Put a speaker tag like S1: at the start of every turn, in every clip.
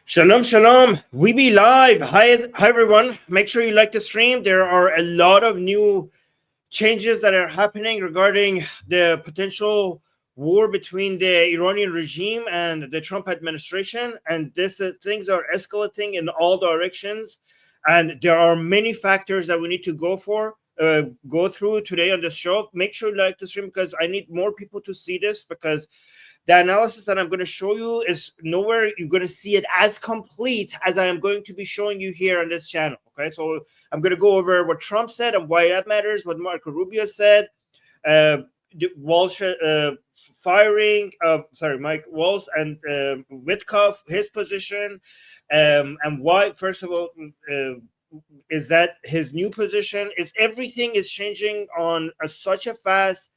S1: Shalom, shalom. We be live. Hi, everyone. Make sure you like the stream. There are a lot of new changes that are happening regarding the potential war between the Iranian regime and the Trump administration, and things are escalating in all directions. And there are many factors that we need to go through today on the show. Make sure you like the stream because I need more people to see this because the analysis that I'm going to show you is nowhere you're going to see it as complete as I am going to be showing you here on this channel. Okay, so I'm going to go over what Trump said and why that matters, what Marco Rubio said, Walsh firing, Mike Walsh and Witkoff, his position, and why, first of all, is that his new position is everything is changing on such a fast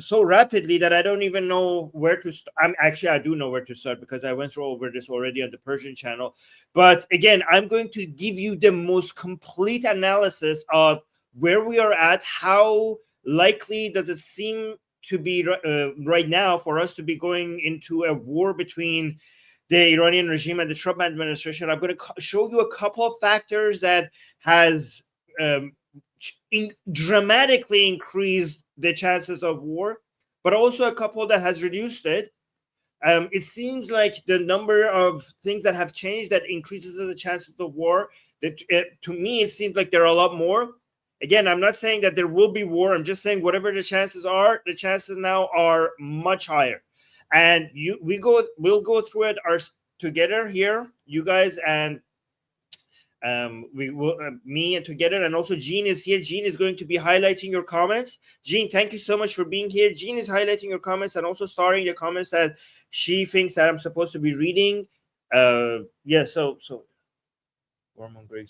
S1: so rapidly that I don't even know where to start. I do know where to start because I went over this already on the Persian channel. But again, I'm going to give you the most complete analysis of where we are at, how likely does it seem to be right now for us to be going into a war between the Iranian regime and the Trump administration. I'm going to show you a couple of factors that has dramatically increased the chances of war, but also a couple that has reduced it. It seems like the number of things that have changed that increases the chances of war. To me, it seems like there are a lot more. Again, I'm not saying that there will be war. I'm just saying whatever the chances are, the chances now are much higher. And we'll go through it together here, you guys, and we will me and together, and also Jean is here. Jean is going to be highlighting your comments. Jean, thank you so much for being here. Jean is highlighting your comments and also starring the comments that she thinks that I'm supposed to be reading. So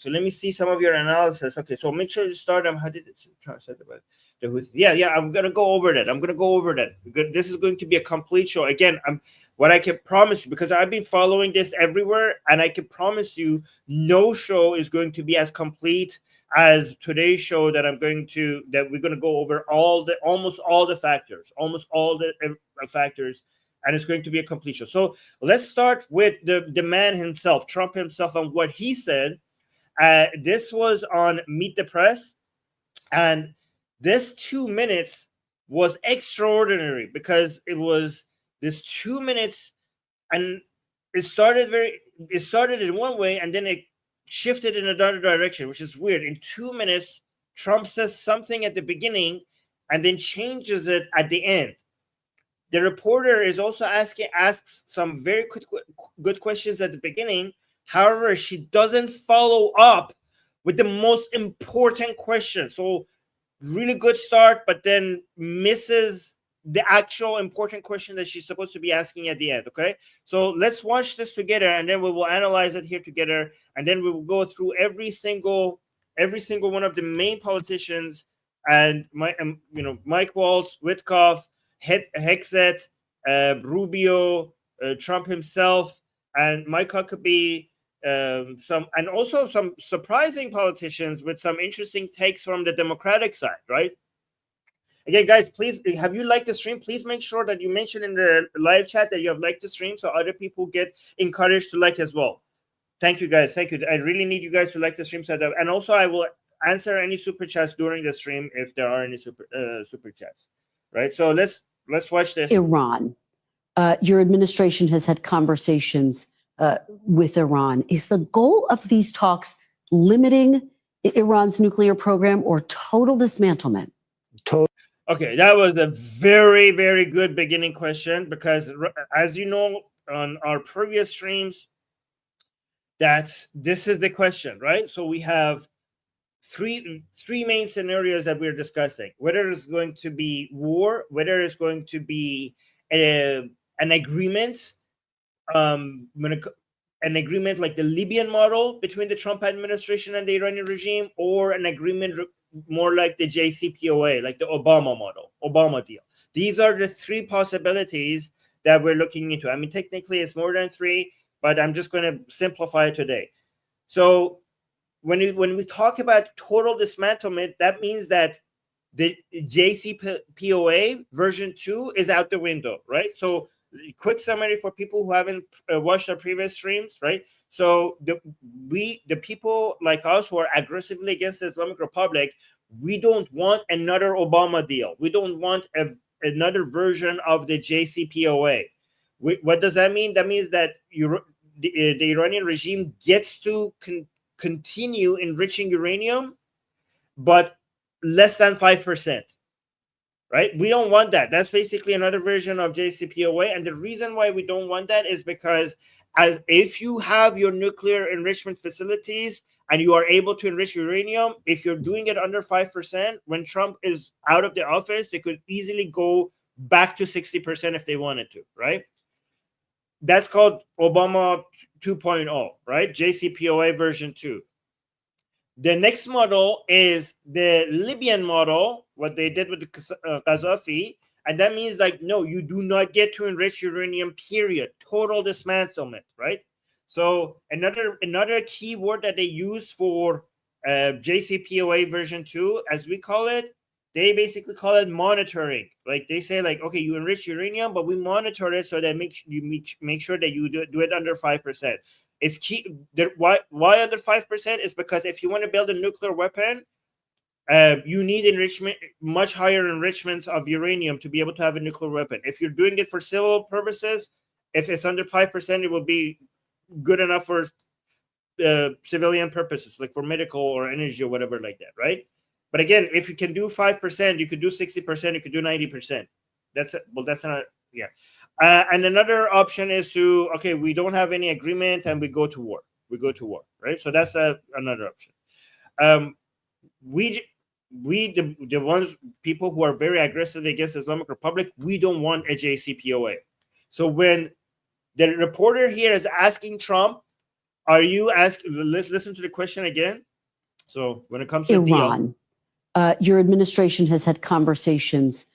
S1: let me see some of your analysis. Okay, so make sure you start. How did it translate about the Houthi? Yeah, I'm gonna go over that. This is going to be a complete show. Again, what I can promise you, because I've been following this everywhere, and I can promise you no show is going to be as complete as today's show that we're going to go over almost all the factors, and it's going to be a complete show. So let's start with the man himself, Trump himself, and what he said. This was on Meet the Press, and this 2 minutes was extraordinary because it was this 2 minutes, and it started in one way and then it shifted in another direction, which is weird. In 2 minutes, Trump says something at the beginning and then changes it at the end. The reporter is also asks some very good questions at the beginning. However, she doesn't follow up with the most important question. So really good start, but then misses the actual important question that she's supposed to be asking at the end. Okay, so let's watch this together, and then we will analyze it here together, and then we will go through every single one of the main politicians, and Mike Walsh, Witkoff, Hexet, Rubio, Trump himself, and Mike Huckabee, some surprising politicians with some interesting takes from the Democratic side, right? Again, guys, please, have you liked the stream? Please make sure that you mention in the live chat that you have liked the stream so other people get encouraged to like as well. Thank you, guys. Thank you. I really need you guys to like the stream setup. And also, I will answer any super chats during the stream if there are any super chats, right? So let's watch this.
S2: Iran. Your administration has had conversations with Iran. Is the goal of these talks limiting Iran's nuclear program or total dismantlement?
S1: Okay, that was a very, very good beginning question because, as you know, on our previous streams, that this is the question, right? So we have three main scenarios that we're discussing: whether it's going to be war, whether it's going to be an agreement, an agreement like the Libyan model between the Trump administration and the Iranian regime, or an agreement more like the JCPOA, like the Obama model, Obama deal. These are the three possibilities that we're looking into. I mean, technically it's more than three, but I'm just going to simplify it today. So when we talk about total dismantlement, that means that the JCPOA version 2 is out the window, right? So quick summary for people who haven't watched our previous streams, right? So the people like us who are aggressively against the Islamic Republic, we don't want another Obama deal. We don't want another version of the JCPOA. What does that mean? That means that the Iranian regime gets to continue enriching uranium, but less than 5%. Right? We don't want that. That's basically another version of JCPOA. And the reason why we don't want that is because if you have your nuclear enrichment facilities and you are able to enrich uranium, if you're doing it under 5%, when Trump is out of the office, they could easily go back to 60% if they wanted to, right? That's called Obama 2.0, right? JCPOA version 2. The next model is the Libyan model, what they did with the Gaddafi. And that means, like, no, you do not get to enrich uranium, period. Total dismantlement, right? So another key word that they use for JCPOA version 2, as we call it, they basically call it monitoring. Like, they say, like, okay, you enrich uranium, but we monitor it so that you make sure that you do it under 5%. It's key. Why under 5% is because if you want to build a nuclear weapon, you need enrichment, much higher enrichments of uranium to be able to have a nuclear weapon. If you're doing it for civil purposes, if it's under 5%, it will be good enough for civilian purposes, like for medical or energy or whatever like that, right? But again, if you can do 5%, you could do 60%, you could do 90%. That's not, yeah. And another option is to, okay, we don't have any agreement and we go to war. Right? So that's another option. The ones, people who are very aggressive against the Islamic Republic, we don't want a JCPOA. So when the reporter here is asking Trump, let's listen to the question again. So when it comes to
S2: Iran, your administration has had conversations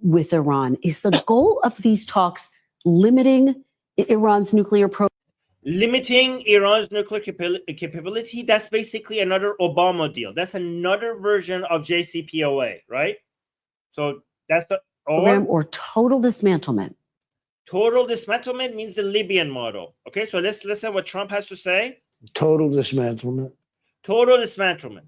S2: with Iran. Is the goal of these talks limiting Iran's nuclear program?
S1: Limiting Iran's nuclear capability, that's basically another Obama deal. That's another version of JCPOA, right? So that's the
S2: program or total dismantlement.
S1: Total dismantlement means the Libyan model. Okay, so let's listen what Trump has to say.
S3: Total dismantlement.
S1: Total dismantlement.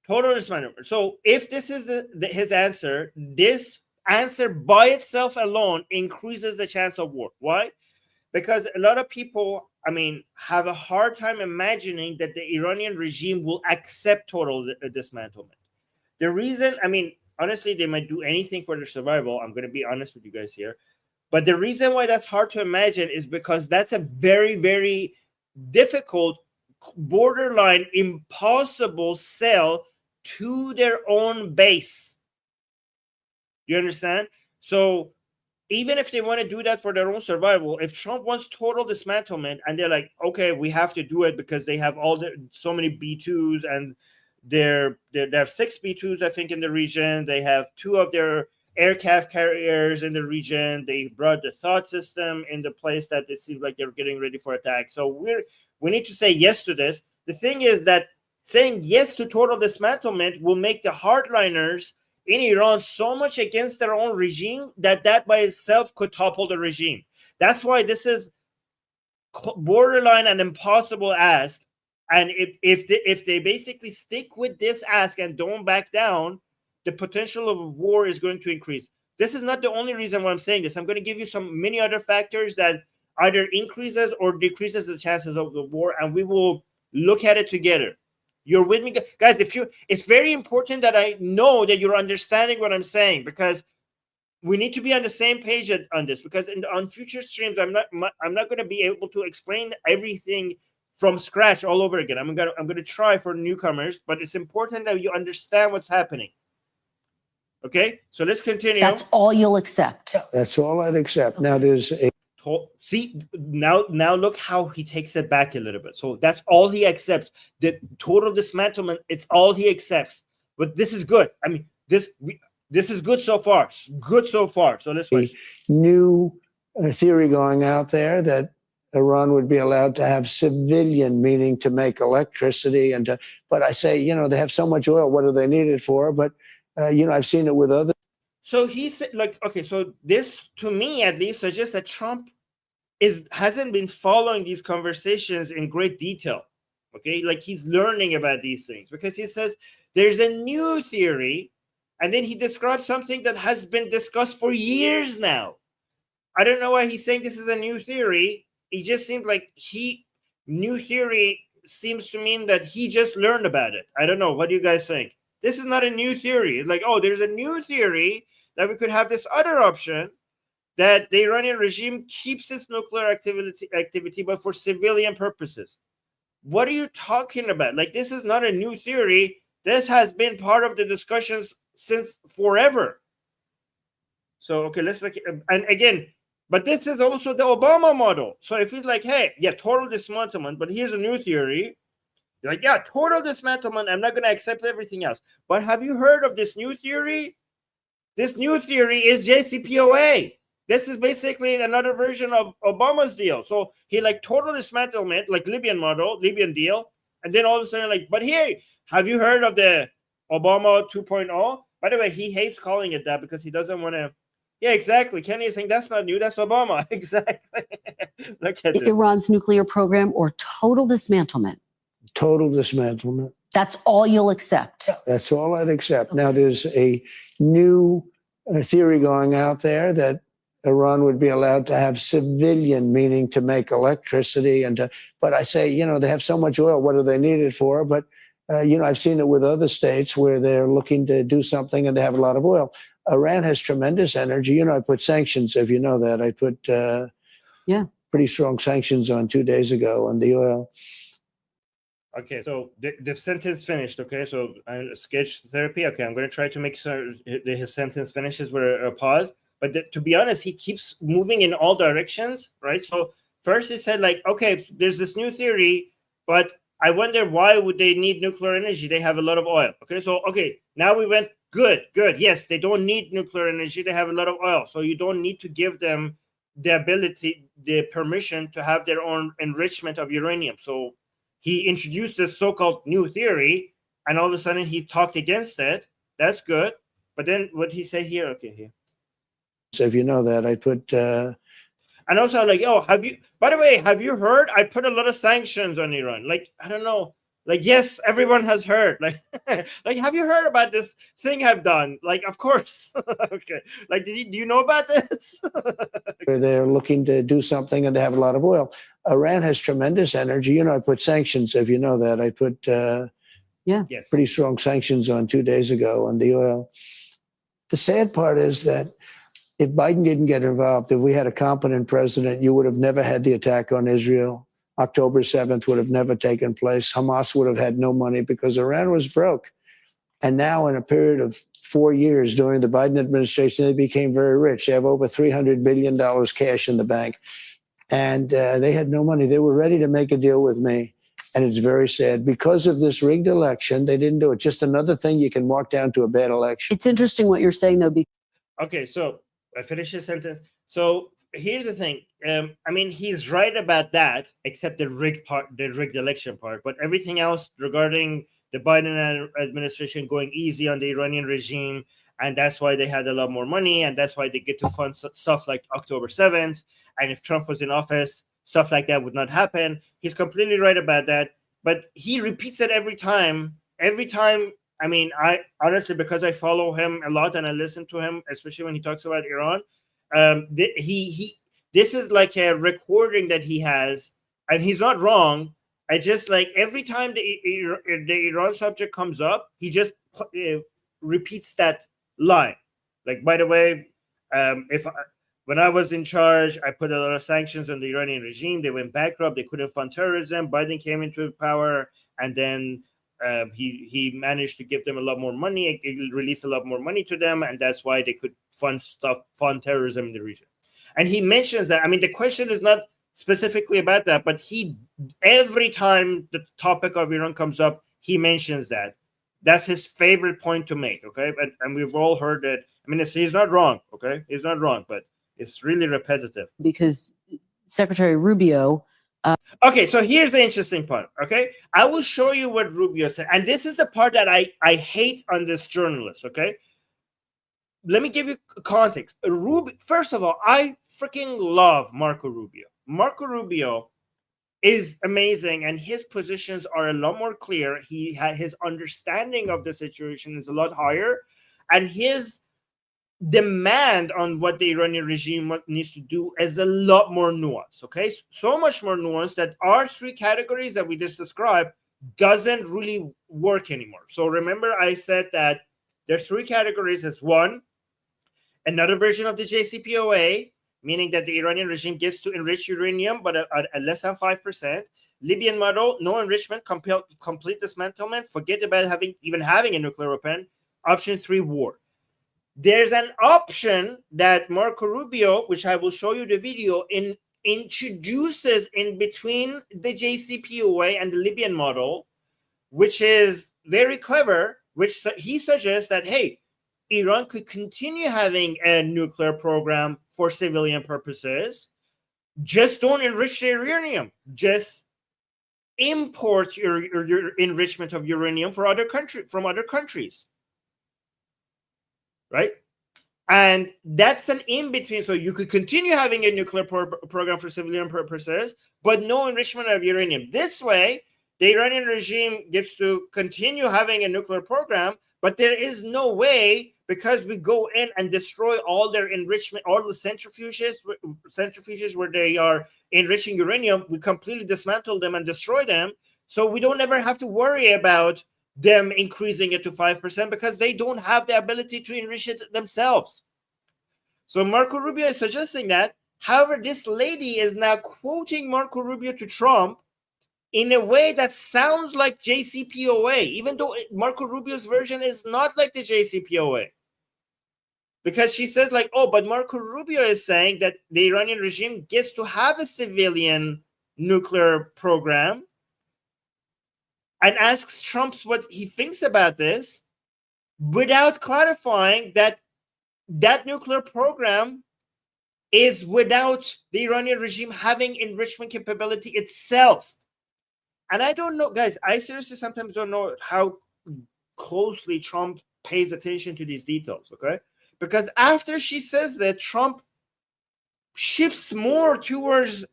S1: Total dismantlement. So if this is his answer, this answer by itself alone increases the chance of war. Why? Because a lot of people, I mean, have a hard time imagining that the Iranian regime will accept total dismantlement. The reason, I mean, honestly, they might do anything for their survival. I'm going to be honest with you guys here. But the reason why that's hard to imagine is because that's a very, very difficult, borderline impossible sell to their own base. You understand? So even if they want to do that for their own survival, if Trump wants total dismantlement and they're like, okay, we have to do it because they have so many B2s and they have 6 B2s, I think, in the region. They have 2 of their aircraft carriers in the region. They brought the thought system in the place that it seems like they're getting ready for attack. So we need to say yes to this. The thing is that saying yes to total dismantlement will make the hardliners in Iran so much against their own regime that by itself could topple the regime. That's why this is borderline an impossible ask. And if they basically stick with this ask and don't back down, the potential of war is going to increase. This is not the only reason why I'm saying this. I'm going to give you many other factors that either increases or decreases the chances of the war, and we will look at it together. You're with me, guys? It's very important that I know that you're understanding what I'm saying, because we need to be on the same page on this. Because on future streams, I'm not going to be able to explain everything from scratch all over again. I'm going to try for newcomers, but it's important that you understand what's happening. Okay, so let's continue.
S2: That's all you'll accept.
S3: That's all I'd accept. Now there's a
S1: see now look how he takes it back a little bit. So that's all he accepts. The total dismantlement, it's all he accepts. But this is good. I mean, this is good so far. Good so far. So let's watch.
S3: New theory going out there that Iran would be allowed to have civilian, meaning to make electricity but I say, they have so much oil. What do they need it for? But I've seen it with other
S1: So he said, like, okay, so this to me at least suggests that Trump hasn't been following these conversations in great detail. Okay, like he's learning about these things because he says there's a new theory, and then he describes something that has been discussed for years now. I don't know why he's saying this is a new theory. It just seemed like new theory seems to mean that he just learned about it. I don't know. What do you guys think? This is not a new theory. It's like, oh, there's a new theory that we could have this other option that the Iranian regime keeps its nuclear activity, but for civilian purposes. What are you talking about? Like, this is not a new theory. This has been part of the discussions since forever. So, okay, let's look. And again, but this is also the Obama model. So if he's like, hey, yeah, total dismantlement, but here's a new theory. You're like, yeah, total dismantlement. I'm not going to accept everything else. But have you heard of this new theory? This new theory is JCPOA. This is basically another version of Obama's deal. So he like total dismantlement, like Libyan model, Libyan deal. And then all of a sudden, like, but hey, have you heard of the Obama 2.0? By the way, he hates calling it that because he doesn't want to. Yeah, exactly. Kenny is saying that's not new. That's Obama. Exactly. Look at this.
S2: Iran's nuclear program or total dismantlement?
S3: Total dismantlement.
S2: That's all you'll accept?
S3: That's all I'd accept. Okay. Now, there's a new theory going out there that Iran would be allowed to have civilian, meaning to make electricity. But I say, they have so much oil. What do they need it for? But, I've seen it with other states where they're looking to do something and they have a lot of oil. Iran has tremendous energy. I put sanctions, if you know that. I put pretty strong sanctions on 2 days ago on the oil.
S1: Okay, so the sentence finished. Okay, so sketch therapy. Okay, I'm going to try to make sure his sentence finishes with a pause. But to be honest, he keeps moving in all directions, right? So first he said, like, okay, there's this new theory, but I wonder why would they need nuclear energy? They have a lot of oil. Okay, so, okay, now we went, good. Yes, they don't need nuclear energy. They have a lot of oil. So you don't need to give them the ability, the permission to have their own enrichment of uranium. So he introduced this so-called new theory, and all of a sudden he talked against it. That's good. But then what he said here, okay, here.
S3: So if you know that, I put...
S1: And also, like, oh, by the way, have you heard? I put a lot of sanctions on Iran. Like, I don't know. Like, yes, everyone has heard. Like, like, have you heard about this thing I've done? Like, of course. Okay. Like, do you know about this?
S3: They're looking to do something and they have a lot of oil. Iran has tremendous energy. I put sanctions, if you know that. I put pretty strong sanctions on 2 days ago on the oil. The sad part is that if Biden didn't get involved, if we had a competent president, you would have never had the attack on Israel. October 7th would have never taken place. Hamas would have had no money because Iran was broke. And now in a period of 4 years during the Biden administration, they became very rich. They have over $300 billion cash in the bank. And they had no money. They were ready to make a deal with me. And it's very sad. Because of this rigged election, they didn't do it. Just another thing you can mark down to a bad election.
S2: It's interesting what you're saying, though.
S1: Okay, so I finished the sentence. So here's the thing. I mean, he's right about that, except the rigged part, the rigged election part. But everything else regarding the Biden administration going easy on the Iranian regime, and that's why they had a lot more money, and that's why they get to fund stuff like October 7th. And if Trump was in office, stuff like that would not happen. He's completely right about that. But he repeats it every time. Every time. I mean, I honestly, because I follow him a lot and I listen to him, especially when he talks about Iran, this is like a recording that he has, and he's not wrong. I just like every time the Iran subject comes up, he just repeats that line. Like, by the way, when I was in charge, I put a lot of sanctions on the Iranian regime. They went bankrupt. They couldn't fund terrorism. Biden came into power, and then he managed to give them a lot more money, release a lot more money to them, and that's why they could fund terrorism in the region. And he mentions that. I mean, the question is not specifically about that, but every time the topic of Iran comes up, he mentions that. That's his favorite point to make, okay? And we've all heard that. I mean, he's not wrong, okay? He's not wrong, but it's really repetitive.
S2: Because Secretary Rubio...
S1: Okay, so here's the interesting part, okay? I will show you what Rubio said. And this is the part that I hate on this journalist, okay? let me give you context. First of all, I freaking love Marco Rubio. Marco Rubio is amazing, and his positions are a lot more clear. His understanding of the situation is a lot higher, and his demand on what the Iranian regime needs to do is a lot more nuanced. Okay, so much more nuanced that our three categories that we just described doesn't really work anymore. So remember, I said that there's three categories. As one, another version of the JCPOA, meaning that the Iranian regime gets to enrich uranium, but at less than 5%. Libyan model, no enrichment, complete dismantlement, forget about even having a nuclear weapon. Option 3, war. There's an option that Marco Rubio, which I will show you the video, introduces in between the JCPOA and the Libyan model, which is very clever, which he suggests that, hey, Iran could continue having a nuclear program for civilian purposes. Just don't enrich the uranium. Just import your enrichment of uranium from other countries. Right? And that's an in-between. So you could continue having a nuclear program for civilian purposes, but no enrichment of uranium. This way, the Iranian regime gets to continue having a nuclear program, but there is no way, because we go in and destroy all their enrichment, all the centrifuges where they are enriching uranium, we completely dismantle them and destroy them. So we don't ever have to worry about them increasing it to 5% because they don't have the ability to enrich it themselves. So Marco Rubio is suggesting that. However, this lady is now quoting Marco Rubio to Trump in a way that sounds like JCPOA, even though Marco Rubio's version is not like the JCPOA. Because she says like, oh, but Marco Rubio is saying that the Iranian regime gets to have a civilian nuclear program, and asks Trump what he thinks about this without clarifying that that nuclear program is without the Iranian regime having enrichment capability itself. And I don't know, guys, I seriously sometimes don't know how closely Trump pays attention to these details, okay? Because after she says that, Trump shifts more towards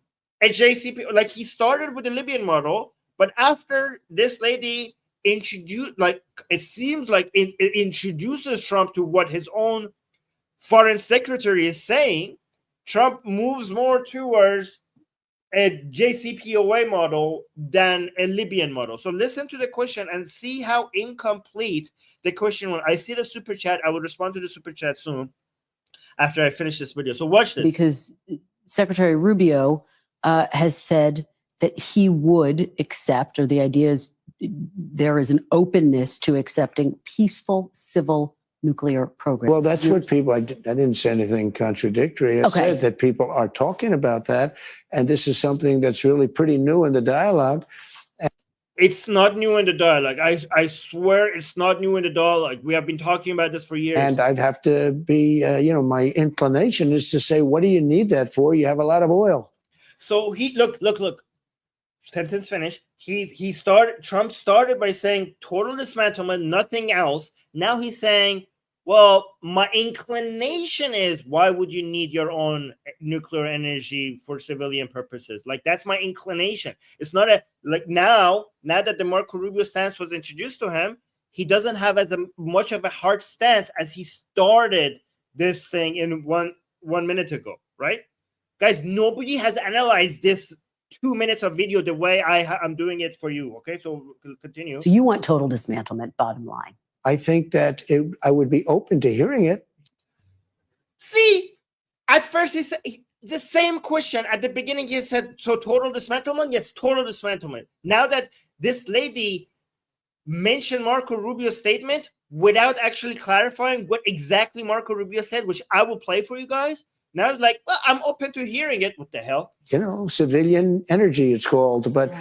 S1: a JCP, like he started with the Libyan model, but after this lady introduced, like it seems like it introduces Trump to what his own foreign secretary is saying, Trump moves more towards a JCPOA model than a Libyan model. So listen to the question and see how incomplete the question was. I see the super chat. I will respond to the super chat soon after I finish this video. So watch this.
S2: Because Secretary Rubio has said that he would accept, or the idea is there is an openness to accepting peaceful civil nuclear program.
S3: Well, that's what people, I didn't say anything contradictory. I said that people are talking about that. And this is something that's really pretty new in the dialogue.
S1: It's not new in the dialogue. I swear it's not new in the dialogue. We have been talking about this for years.
S3: And I'd have to be, my inclination is to say, what do you need that for? You have a lot of oil.
S1: So look. Sentence finished. Trump started by saying total dismantlement, nothing else. Now he's saying, well, my inclination is, why would you need your own nuclear energy for civilian purposes? Like, that's my inclination. It's not now that the Marco Rubio stance was introduced to him, he doesn't have as much of a hard stance as he started this thing in one minute ago, right? Guys, nobody has analyzed this 2 minutes of video the way I'm doing it for you. Okay, so continue.
S2: So you want total dismantlement, bottom line.
S3: I think that I would be open to hearing it.
S1: See, at first he said the same question. At the beginning he said, so total dismantlement? Yes, total dismantlement. Now that this lady mentioned Marco Rubio's statement without actually clarifying what exactly Marco Rubio said, which I will play for you guys, now it's like, well, I'm open to hearing it. What the hell?
S3: Civilian energy, it's called. But,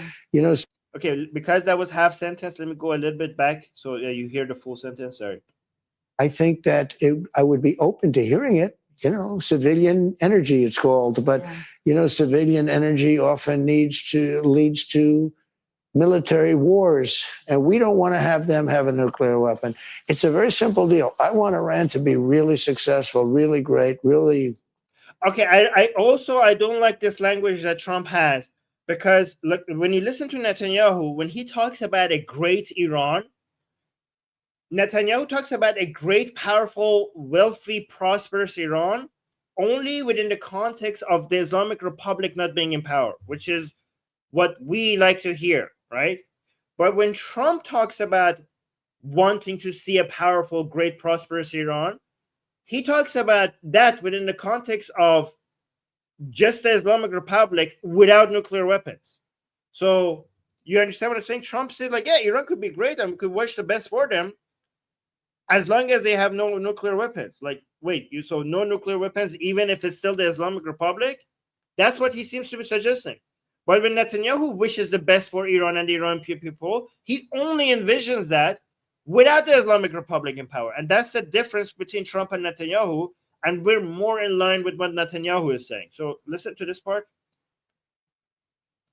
S1: Okay, because that was half sentence, let me go a little bit back so you hear the full sentence. Sorry.
S3: I think that I would be open to hearing it. Civilian energy, it's called. But, civilian energy often leads to military wars, and we don't want to have them have a nuclear weapon. It's a very simple deal. I want Iran to be really successful, really great, really.
S1: Okay, I don't like this language that Trump has, because look, when you listen to Netanyahu, when he talks about a great Iran, Netanyahu talks about a great, powerful, wealthy, prosperous Iran only within the context of the Islamic Republic not being in power, which is what we like to hear, right? But when Trump talks about wanting to see a powerful, great, prosperous Iran, he talks about that within the context of just the Islamic Republic without nuclear weapons. So you understand what I'm saying? Trump said, like, yeah, Iran could be great and we could wish the best for them as long as they have no nuclear weapons. Like, wait, so no nuclear weapons, even if it's still the Islamic Republic? That's what he seems to be suggesting. But when Netanyahu wishes the best for Iran and the Iranian people, he only envisions that without the Islamic Republic in power. And that's the difference between Trump and Netanyahu. And we're more in line with what Netanyahu is saying. So listen to this part.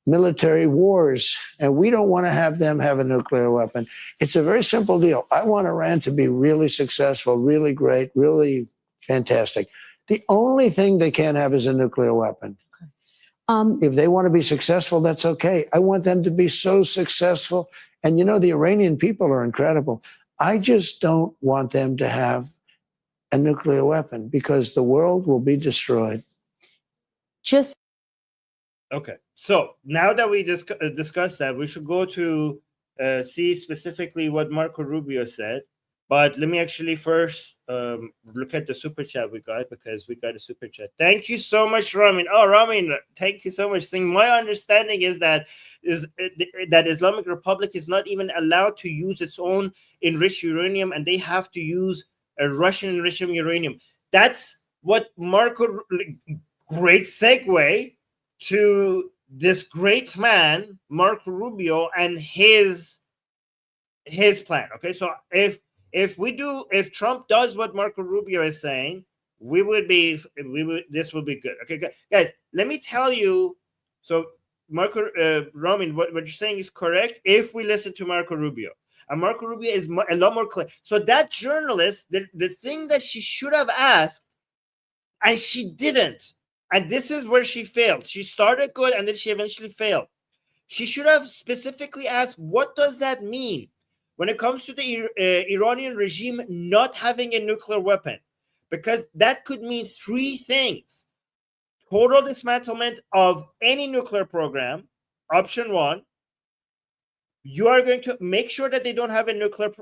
S3: Military wars, and we don't want to have them have a nuclear weapon. It's a very simple deal. I want Iran to be really successful, really great, really fantastic. The only thing they can't have is a nuclear weapon. If they want to be successful, that's okay. I want them to be so successful. And you know, the Iranian people are incredible. I just don't want them to have a nuclear weapon because the world will be destroyed.
S1: Okay. So now that we discussed that, we should go to see specifically what Marco Rubio said. But let me actually first look at the super chat we got, because we got a super chat. Thank you so much, Ramin. Oh, Ramin, thank you so much. My understanding is that Islamic Republic is not even allowed to use its own enriched uranium, and they have to use a Russian enriched uranium. That's what Marco. Great segue to this great man, Marco Rubio, and his plan. Okay, so if Trump does what Marco Rubio is saying, this will be good. Okay, guys, let me tell you. So Marco Roman, what you're saying is correct if we listen to Marco Rubio. And Marco Rubio is a lot more clear. So that journalist, the thing that she should have asked, and she didn't, and this is where she failed. She started good, and then she eventually failed. She should have specifically asked, what does that mean when it comes to the Iranian regime not having a nuclear weapon? Because that could mean three things. Total dismantlement of any nuclear program, option one. You are going to make sure that they don't have a nuclear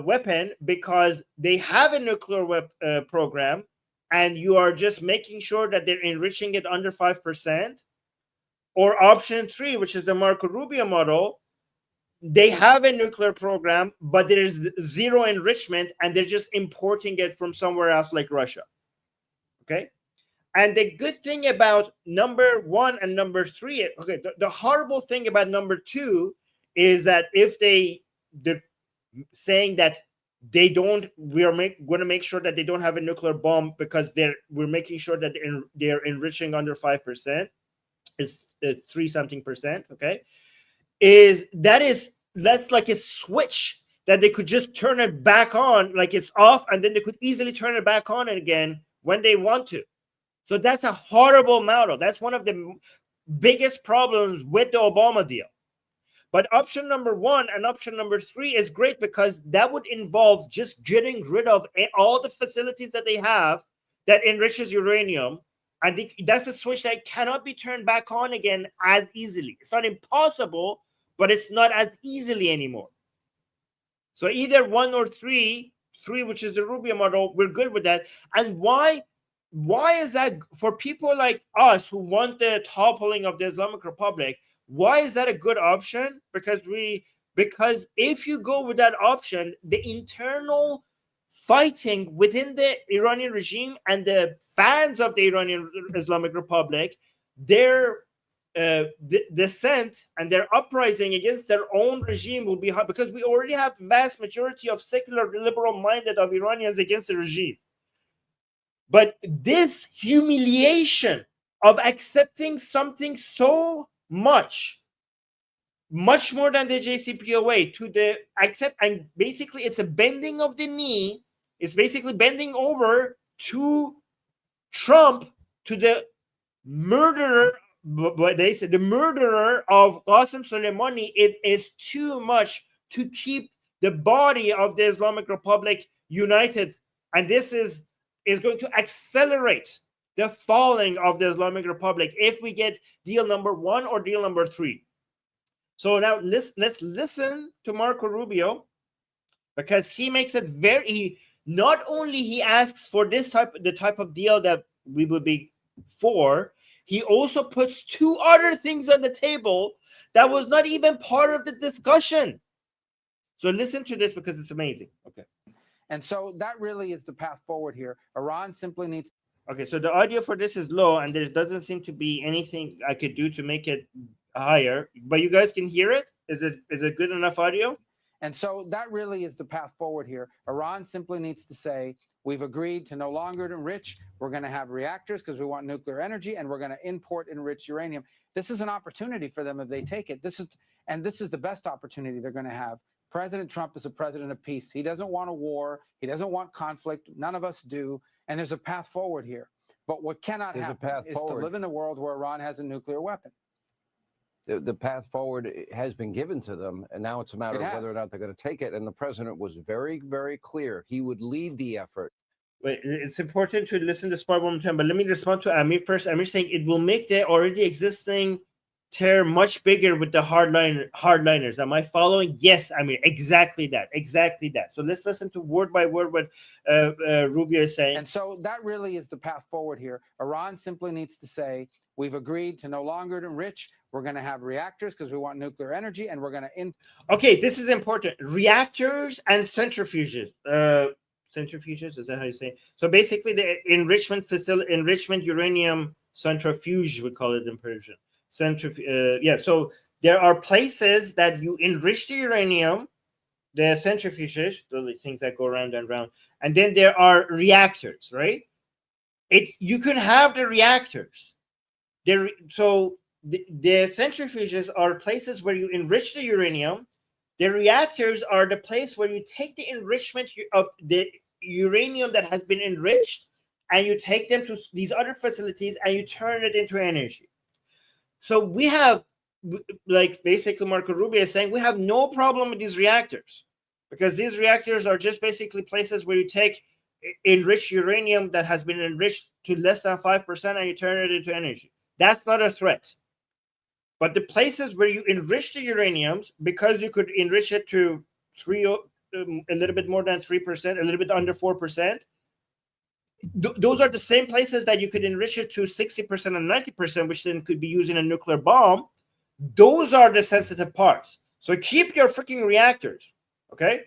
S1: weapon because they have a nuclear program, and you are just making sure that they're enriching it under 5%. Or option three, which is the Marco Rubio model, they have a nuclear program, but there is zero enrichment, and they're just importing it from somewhere else like Russia. Okay? And the good thing about number one and number three, okay, the horrible thing about number two is that if they're saying that they don't, we are going to make sure that they don't have a nuclear bomb because we're making sure that they're enriching under 5%, is 3-something%. Okay, that's like a switch that they could just turn it back on, like it's off, and then they could easily turn it back on again when they want to. So that's a horrible model. That's one of the biggest problems with the Obama deal. But option number one and option number three is great because that would involve just getting rid of all the facilities that they have that enriches uranium. And that's a switch that cannot be turned back on again as easily. It's not impossible, but it's not as easily anymore. So either one or three, which is the Rubio model, we're good with that. And why is that for people like us who want the toppling of the Islamic Republic? Why is that a good option? Because if you go with that option, the internal fighting within the Iranian regime and the fans of the Iranian Islamic Republic, their dissent and their uprising against their own regime will be hard, because we already have the vast majority of secular, liberal-minded of Iranians against the regime. But this humiliation of accepting something so much much more than the JCPOA to the accept, and basically it's a bending of the knee. It's basically bending over to Trump, to the murderer. But they said the murderer of Qassem Soleimani. It is too much to keep the body of the Islamic Republic united, and this is going to accelerate the falling of the Islamic Republic if we get deal number 1 or deal number 3. So now let's listen to Marco Rubio, because he makes it very, not only he asks for the type of deal that we would be for, he also puts 2 other things on the table that was not even part of the discussion. So listen to this because it's amazing. Okay.
S4: And so that really is the path forward here. Iran simply needs.
S1: Okay, so the audio for this is low, and there doesn't seem to be anything I could do to make it higher, but you guys can hear it. Is it good enough audio?
S4: And so that really is the path forward here. Iran simply needs to say, we've agreed to no longer enrich. We're going to have reactors because we want nuclear energy, and we're going to import enriched uranium. This is an opportunity for them if they take it. This is the best opportunity they're going to have. President Trump is a president of peace. He doesn't want a war. He doesn't want conflict. None of us do. And there's a path forward here. But what cannot happen is to live in a world where Iran has a nuclear weapon.
S5: The path forward has been given to them, and now it's a matter of whether or not they're going to take it. And the president was very, very clear. He would lead the effort.
S1: Wait, it's important to listen to this part one more time, but let me respond to Amir first. Amir saying it will make the already existing tear much bigger with the hardliners. Am I following? Yes, Amir, exactly that. So let's listen to word by word what Rubio is saying.
S4: And so that really is the path forward here. Iran simply needs to say, we've agreed to no longer enrich. We're going to have reactors because we want nuclear energy, and we're going to.
S1: Okay, this is important. Reactors and centrifuges. Centrifuges, is that how you say it? So basically, the enrichment uranium centrifuge, we call it in Persian. Yeah. So there are places that you enrich the uranium, the centrifuges, the things that go round and round, and then there are reactors, right? You can have the reactors. So the centrifuges are places where you enrich the uranium. The reactors are the place where you take the enrichment of the uranium that has been enriched, and you take them to these other facilities and you turn it into energy. So we have, like basically Marco Rubio is saying, we have no problem with these reactors, because these reactors are just basically places where you take enriched uranium that has been enriched to less than 5% and you turn it into energy. That's not a threat. But the places where you enrich the uraniums, because you could enrich it to a little bit more than 3%, a little bit under 4%, those are the same places that you could enrich it to 60% and 90%, which then could be used in a nuclear bomb. Those are the sensitive parts. So keep your freaking reactors, okay?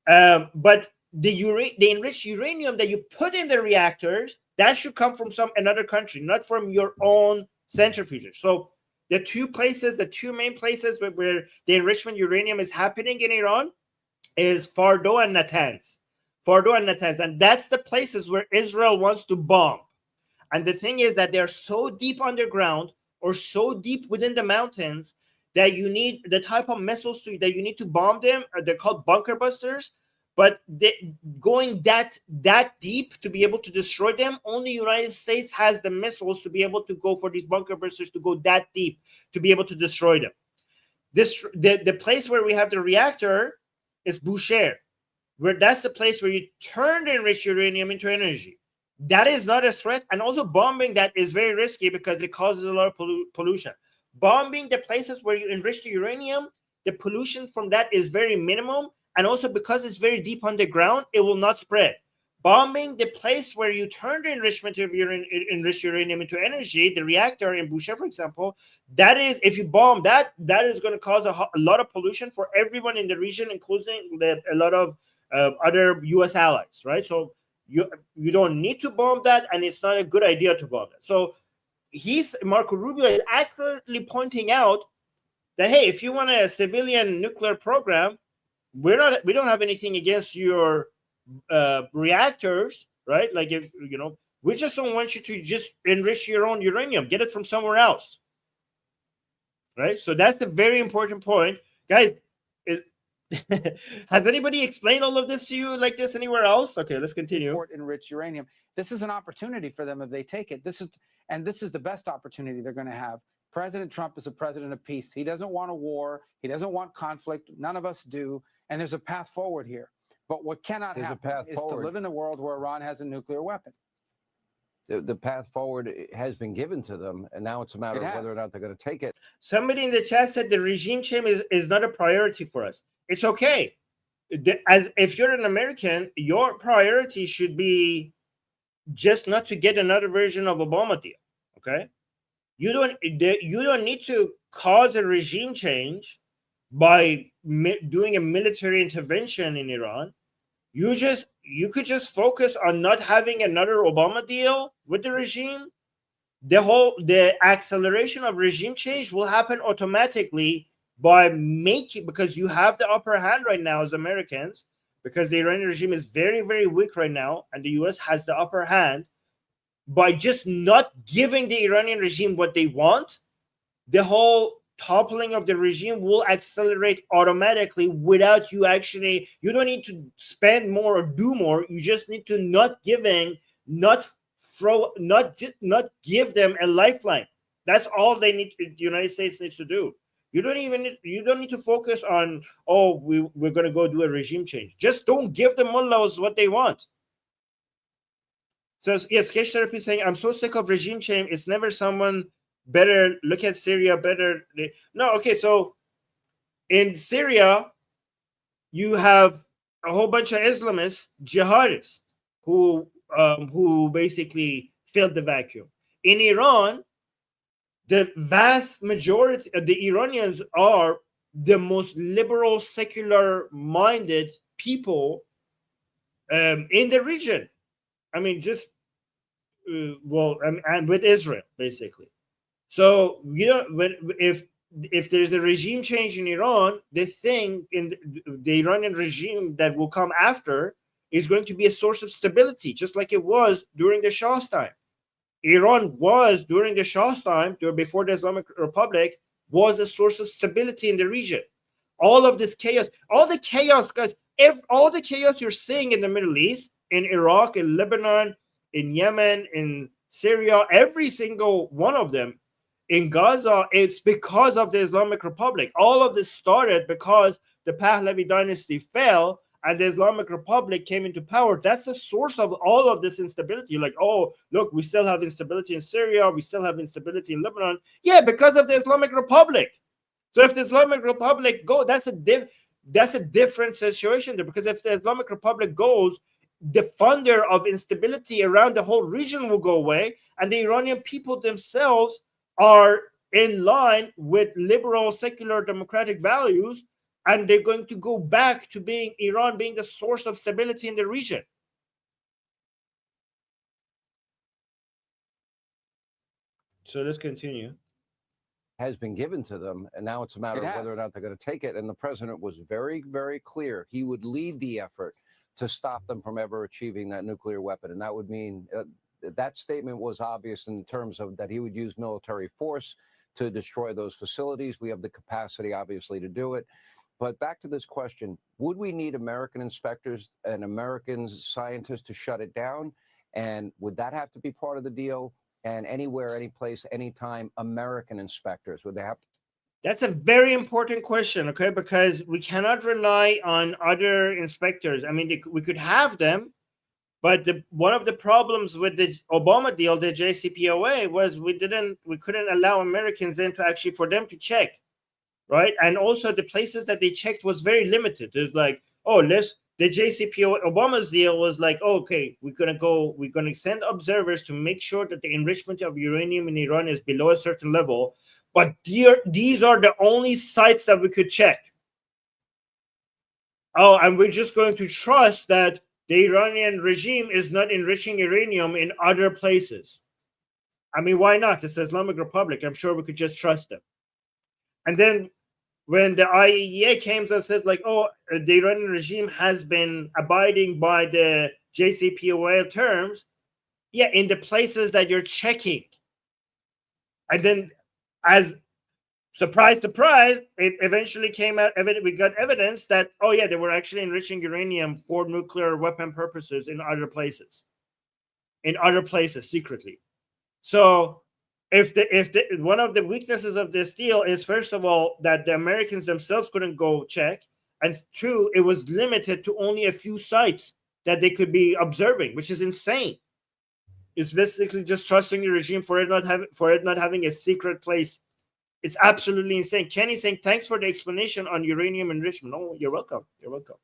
S1: But the enriched uranium that you put in the reactors, that should come from another country, not from your own centrifuges. So the two main places where the enrichment uranium is happening in Iran is Fordo and Natanz. And that's the places where Israel wants to bomb. And the thing is that they're so deep underground or so deep within the mountains that you need the type of missiles that you need to bomb them. They're called bunker busters. But going that deep to be able to destroy them, only the United States has the missiles to be able to go for these bunker busters to go that deep to be able to destroy them. The place where we have the reactor is Bushehr, where that's the place where you turn the enriched uranium into energy. That is not a threat. And also bombing that is very risky because it causes a lot of pollution. Bombing the places where you enrich the uranium, the pollution from that is very minimum. And also because it's very deep underground, it will not spread. Bombing the place where you turn the enrichment of enriched uranium into energy, the reactor in Bushehr, for example, that is, if you bomb that is going to cause a lot of pollution for everyone in the region, including a lot of other U.S. allies, right? So you don't need to bomb that, and it's not a good idea to bomb that. So Marco Rubio is accurately pointing out that, hey, if you want a civilian nuclear program, we don't have anything against your reactors, right? Like, if we just don't want you to just enrich your own uranium, get it from somewhere else. right? So that's the very important point. Guys, has anybody explained all of this to you like this anywhere else? Okay, let's continue.
S4: Import enriched uranium. This is an opportunity for them if they take it. This is the best opportunity they're going to have. President Trump is a president of peace. He doesn't want a war. He doesn't want conflict. None of us do. And there's a path forward here. But what cannot happen is to live in a world where Iran has a nuclear weapon.
S5: The path forward has been given to them, and now it's a matter of whether or not they're going to take it.
S1: Somebody in the chat said the regime change is not a priority for us. It's okay. As if you're an American, your priority should be just not to get another version of Obama deal. Okay, you don't need to cause a regime change by doing a military intervention in Iran. You could just focus on not having another Obama deal with the regime. The acceleration of regime change will happen automatically by because you have the upper hand right now as Americans, because the Iranian regime is very, very weak right now, and the US has the upper hand. By just not giving the Iranian regime what they want, the whole toppling of the regime will accelerate automatically without you don't need to spend more or do more. You just need to not give them a lifeline. That's all they need. The United States needs to do. You don't need to focus on, we're going to go do a regime change. Just don't give the mullahs what they want. So yes, Sketch Therapy saying, I'm so sick of regime change. It's never someone better. Look at Syria better. No, okay. So in Syria, you have a whole bunch of Islamists, jihadists, who basically filled the vacuum. In Iran, the vast majority of the Iranians are the most liberal, secular-minded people in the region. I mean, just and with Israel, basically. So if there's a regime change in Iran, the thing in the Iranian regime that will come after is going to be a source of stability, just like it was during the Shah's time. Iran was, during the Shah's time, before the Islamic Republic, was a source of stability in the region. All of this chaos, guys, all the chaos you're seeing in the Middle East, in Iraq, in Lebanon, in Yemen, in Syria, every single one of them, in Gaza, it's because of the Islamic Republic. All of this started because the Pahlavi dynasty fell and the Islamic Republic came into power. That's the source of all of this instability. Like, oh, look, we still have instability in Syria. We still have instability in Lebanon. Yeah, because of the Islamic Republic. So if the Islamic Republic goes, that's a different situation there. Because if the Islamic Republic goes, the funder of instability around the whole region will go away. And the Iranian people themselves are in line with liberal, secular, democratic values. And they're going to go back to Iran being the source of stability in the region. So let's continue.
S5: Has been given to them, and now it's a matter of whether or not they're going to take it. And the president was very, very clear. He would lead the effort to stop them from ever achieving that nuclear weapon. And that would mean that statement was obvious in terms of that he would use military force to destroy those facilities. We have the capacity, obviously, to do it. But back to this question, would we need American inspectors and American scientists to shut it down? And would that have to be part of the deal? And anywhere, any place, anytime, American inspectors, would they have to?
S1: That's a very important question, okay? Because we cannot rely on other inspectors. I mean, we could have them, but one of the problems with the Obama deal, the JCPOA, was we couldn't allow Americans then for them to check. Right. And also the places that they checked was very limited. There's like, the JCPOA, Obama's deal was like, okay, we're going to send observers to make sure that the enrichment of uranium in Iran is below a certain level. But these are the only sites that we could check. And we're just going to trust that the Iranian regime is not enriching uranium in other places. I mean, why not? It's the Islamic Republic. I'm sure we could just trust them. And then when the IAEA came and says like, the Iranian regime has been abiding by the JCPOA terms, in the places that you're checking. And then surprise, surprise, it eventually came out. We got evidence that, oh yeah, they were actually enriching uranium for nuclear weapon purposes in other places. Secretly. So if one of the weaknesses of this deal is, first of all, that the Americans themselves couldn't go check, and two, it was limited to only a few sites that they could be observing, which is insane. It's basically just trusting the regime for it not having a secret place. It's absolutely insane. Kenny saying, thanks for the explanation on uranium enrichment. Oh, you're welcome. You're welcome.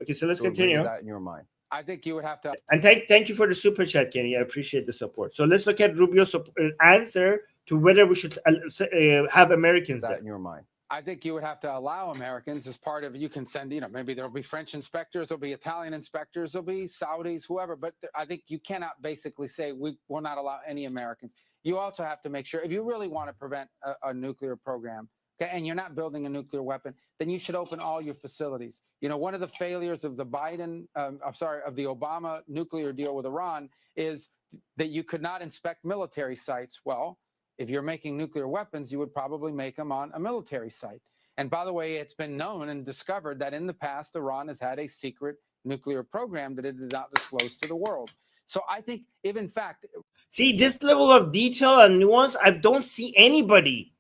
S1: Okay, so let's continue.
S5: That in your mind.
S4: I think you would have to.
S1: And thank you for the super chat, Kenny. I appreciate the support. So let's look at Rubio's answer to whether we should have Americans
S5: that in your mind.
S4: I think you would have to allow Americans as part of, you can send, maybe there'll be French inspectors, there'll be Italian inspectors, there'll be Saudis, whoever. But I think you cannot basically say we will not allow any Americans. You also have to make sure, if you really want to prevent a nuclear program, okay, and you're not building a nuclear weapon, then you should open all your facilities. One of the failures of the of the Obama nuclear deal with Iran is that you could not inspect military sites. Well, if you're making nuclear weapons, you would probably make them on a military site. And by the way, it's been known and discovered that in the past, Iran has had a secret nuclear program that it did not disclose to the world. So I think if in fact...
S1: See, this level of detail and nuance, I don't see anybody.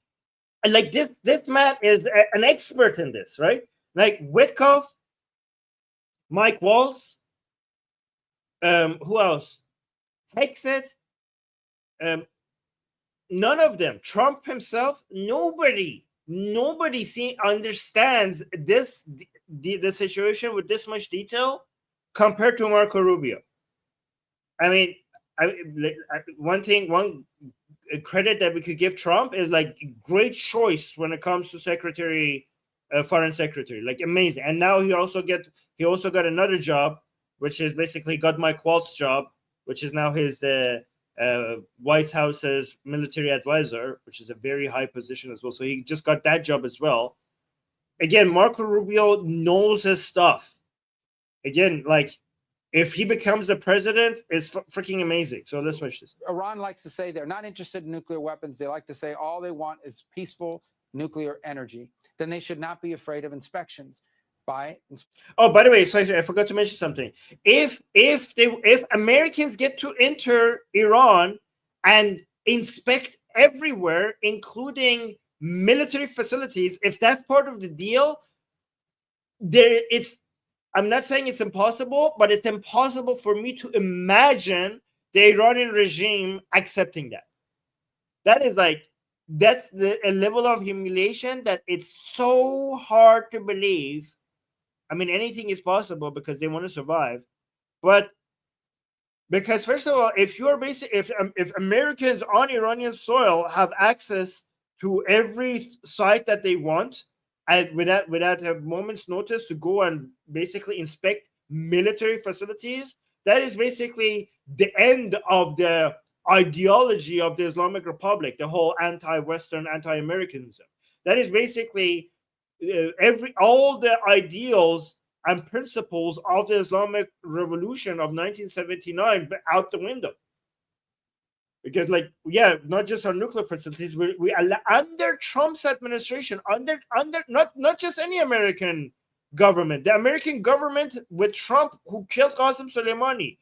S1: Like this man is an expert in this, right? Like Witkoff, Mike Walsh, who else? Hexet, none of them. Trump himself, nobody understands the situation with this much detail compared to Marco Rubio. I mean, one credit that we could give Trump is like great choice when it comes to foreign secretary, like amazing. And now he also got another job, which is basically got Mike Walsh's job, which is now the White House's military advisor, which is a very high position as well. So he just got that job as well. Again, Marco Rubio knows his stuff. Again, like if he becomes the president, it's freaking amazing. So let's finish this.
S4: Iran likes to say they're not interested in nuclear weapons. They like to say all they want is peaceful nuclear energy. Then they should not be afraid of inspections. By
S1: the way, so I forgot to mention something. If Americans get to enter Iran and inspect everywhere, including military facilities, if that's part of the deal, I'm not saying it's impossible, but it's impossible for me to imagine the Iranian regime accepting that. That's a level of humiliation that it's so hard to believe. I mean, anything is possible because they want to survive. But because first of all, if Americans on Iranian soil have access to every site that they want, and without a moment's notice to go and basically inspect military facilities, that is basically the end of the ideology of the Islamic Republic, the whole anti-Western, anti-Americanism. That is basically all the ideals and principles of the Islamic Revolution of 1979 out the window. Because, not just our nuclear facilities, we under Trump's administration, under not just any American government, the American government with Trump who killed Qassem Soleimani,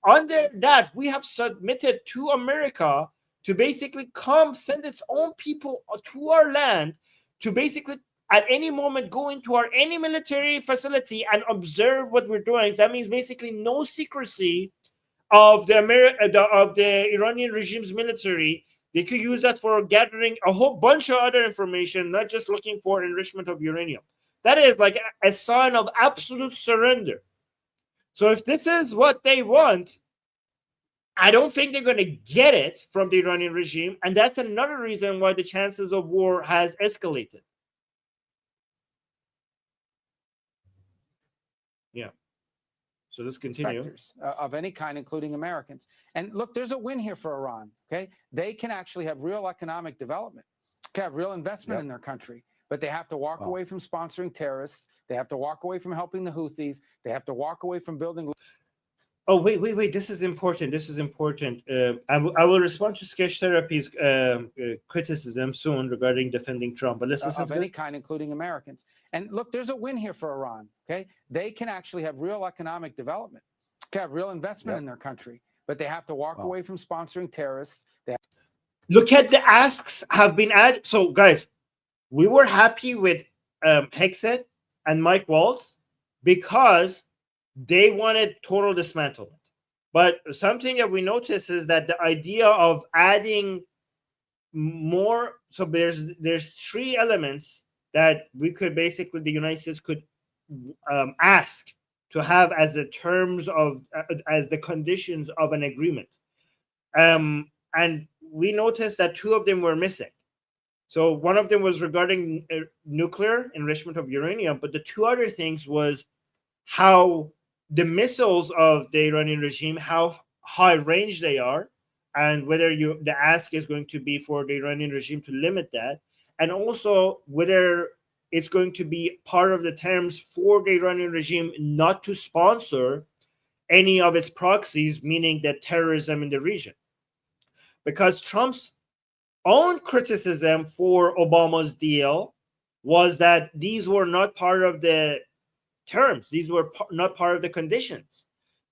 S1: under that we have submitted to America to basically send its own people to our land to basically at any moment go into any military facility and observe what we're doing. That means basically no secrecy of the Iranian regime's military. They could use that for gathering a whole bunch of other information, not just looking for enrichment of uranium. That is like a sign of absolute surrender. So if this is what they want, I don't think they're going to get it from the Iranian regime. And that's another reason why the chances of war has escalated. Yeah. So let's continue.
S4: Of any kind, including Americans. And look, there's a win here for Iran. Okay, they can actually have real economic development, have real investment in their country, but they have to walk away from sponsoring terrorists. They have to walk away from helping the Houthis. They have to walk away from building.
S1: Oh, wait. This is important. I will respond to Sketch Therapy's criticism soon regarding defending Trump. But let's listen
S4: of any kind, including Americans. And look, there's a win here for Iran. Okay, they can actually have real economic development, can have real investment in their country, but they have to walk away from sponsoring terrorists.
S1: Look at the asks have been added. So, guys, we were happy with Hexet and Mike Walsh because they wanted total dismantlement. But something that we notice is that the idea of adding more, so there's three elements that we could basically, the United States could ask to have as the terms of, as the conditions of an agreement. And we noticed that two of them were missing. So one of them was regarding nuclear enrichment of uranium, but the two other things was how the missiles of the Iranian regime, how high range they are, and whether the ask is going to be for the Iranian regime to limit that, and also whether it's going to be part of the terms for the Iranian regime not to sponsor any of its proxies, meaning that terrorism in the region. Because Trump's own criticism for Obama's deal was that these were not part of the terms. These were not part of the conditions.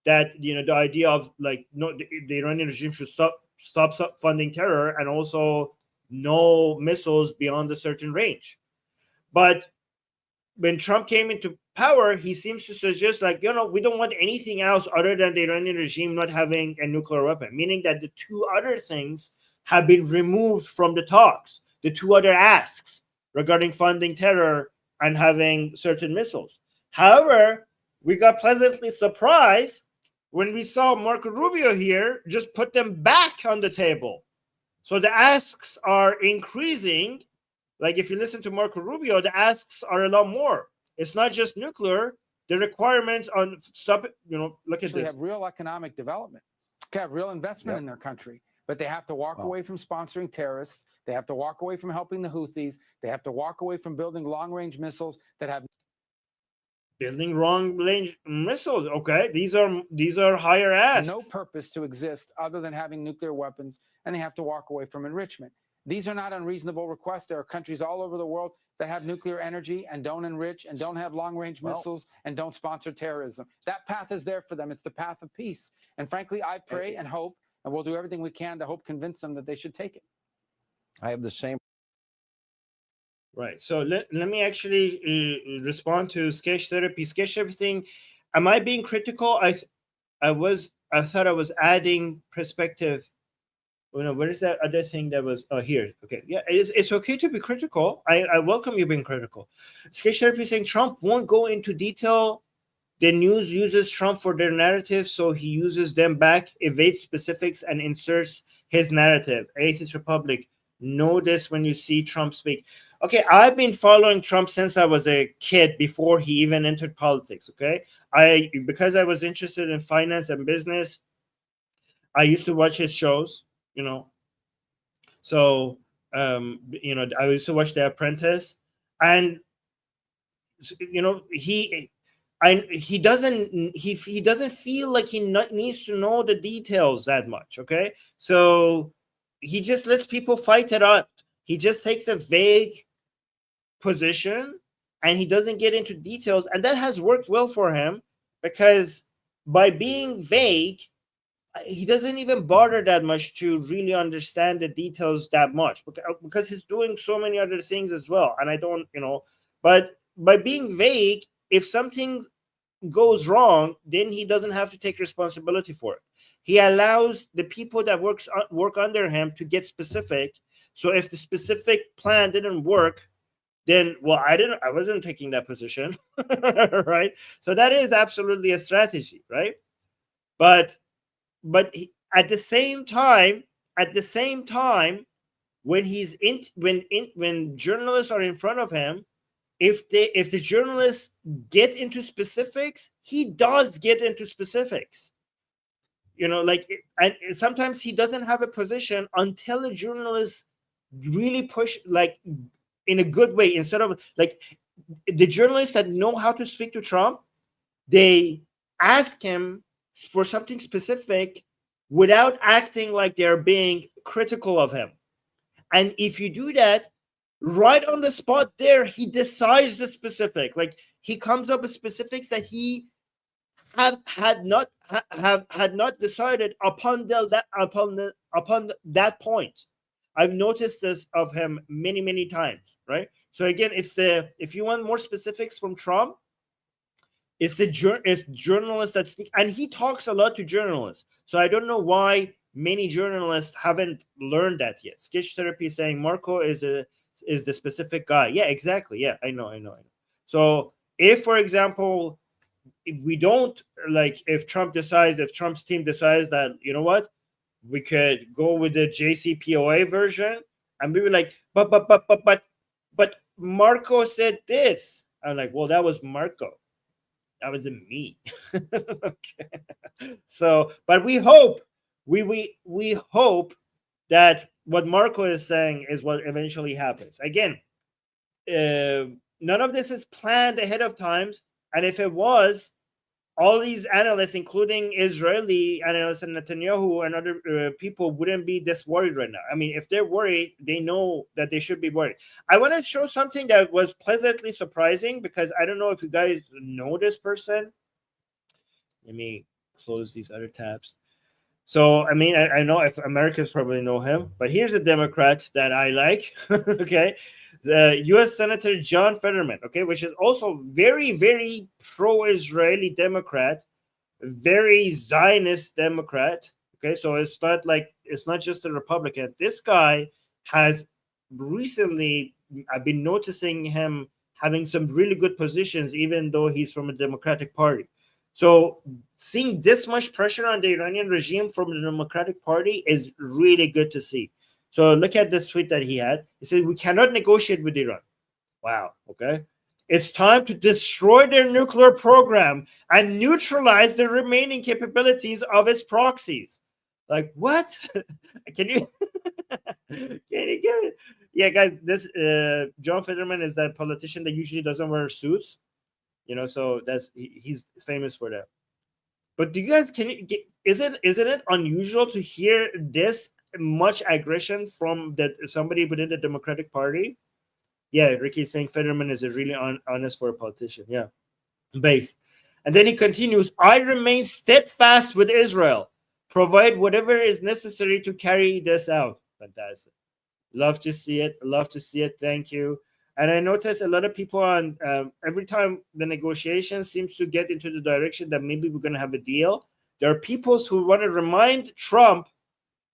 S1: That, you know, the idea of like, no, the Iranian regime should stop funding terror, and also no missiles beyond a certain range. But when Trump came into power, he seems to suggest like, you know, we don't want anything else other than the Iranian regime not having a nuclear weapon, meaning that the two other things have been removed from the talks, the two other asks regarding funding terror and having certain missiles. However, we got pleasantly surprised when we saw Marco Rubio here just put them back on the table. So the asks are increasing. Like if you listen to Marco Rubio, the asks are a lot more. It's not just nuclear. The requirements on stop it, you know, look at this.
S4: They have real economic development, can have real investment in their country, but they have to walk away from sponsoring terrorists. They have to walk away from helping the Houthis. They have to walk away from building long-range missiles that have
S1: building long-range missiles. Okay, these are higher asks.
S4: No purpose to exist other than having nuclear weapons, and they have to walk away from enrichment. These are not unreasonable requests. There are countries all over the world that have nuclear energy and don't enrich and don't have long-range missiles and don't sponsor terrorism. That path is there for them. It's the path of peace. And frankly, I pray and hope, and we'll do everything we can to convince them that they should take it.
S5: I have the same.
S1: Right. So let me actually respond to Sketch Therapy. Sketch Therapy thing, am I being critical? I thought I was adding perspective. Oh, no, where is that other thing that was here? Okay. Yeah, it's okay to be critical. I welcome you being critical. Sketch Therapy saying Trump won't go into detail. The news uses Trump for their narrative, so he uses them back, evades specifics, and inserts his narrative. Atheist Republic, know this when you see Trump speak. Okay, I've been following Trump since I was a kid, before he even entered politics. Okay, because I was interested in finance and business, I used to watch his shows. You know, so you know, I used to watch The Apprentice, and you know, he doesn't feel like he needs to know the details that much. Okay, so he just lets people fight it out. He just takes a vague position and he doesn't get into details, and that has worked well for him, because by being vague, he doesn't even bother that much to really understand the details that much, because he's doing so many other things as well. And I don't, you know, but by being vague, if something goes wrong, then he doesn't have to take responsibility for it. He allows the people that work under him to get specific. So if the specific plan didn't work, then, well, I wasn't taking that position, right? So that is absolutely a strategy, right? But at the same time, when journalists are in front of him, if the journalists get into specifics, he does get into specifics. You know, like, and sometimes he doesn't have a position until a journalist really push, like, in a good way. Instead of, like, the journalists that know how to speak to Trump, they ask him for something specific without acting like they're being critical of him. And if you do that, right on the spot there, he decides the specific. Like, he comes up with specifics that he had not decided upon that point. I've noticed this of him many times, right? So again, if you want more specifics from Trump, it's journalists that speak, and he talks a lot to journalists. So I don't know why many journalists haven't learned that yet. Sketch Therapy is saying Marco is the specific guy. Yeah, exactly. Yeah, I know. So if, for example, we don't like, if Trump's team decides that, you know what, we could go with the JCPOA version, and we were like, but Marco said this. I'm like, well, that was Marco. That wasn't me. Okay. So, but we hope we hope that what Marco is saying is what eventually happens. Again, none of this is planned ahead of time, and if it was, all these analysts, including Israeli analysts and Netanyahu and other people, wouldn't be this worried right now. I mean, if they're worried, they know that they should be worried. I want to show something that was pleasantly surprising, because I don't know if you guys know this person. Let me close these other tabs. So, I mean, I know if Americans probably know him, but here's a Democrat that I like, okay? The U.S. Senator John Federman, okay, which is also very pro-Israeli Democrat, very Zionist Democrat, okay? So it's not just a Republican. This guy has recently, I've been noticing him having some really good positions, even though he's from a Democratic Party. So seeing this much pressure on the Iranian regime from the Democratic Party is really good to see. So look at this tweet that he had. He said, "We cannot negotiate with Iran." Wow, okay. "It's time to destroy their nuclear program and neutralize the remaining capabilities of its proxies. Like, what? Can you get it? Yeah, guys, this John Federman is that politician that usually doesn't wear suits. So he's famous for that. But do you guys, isn't it unusual to hear this much aggression from somebody within the Democratic Party? Yeah, Ricky's saying Federman is a really honest for a politician. Yeah, based. And then he continues, "I remain steadfast with Israel. Provide whatever is necessary to carry this out." Fantastic. Love to see it. Thank you. And I noticed a lot of people on every time the negotiation seems to get into the direction that maybe we're going to have a deal, there are people who want to remind Trump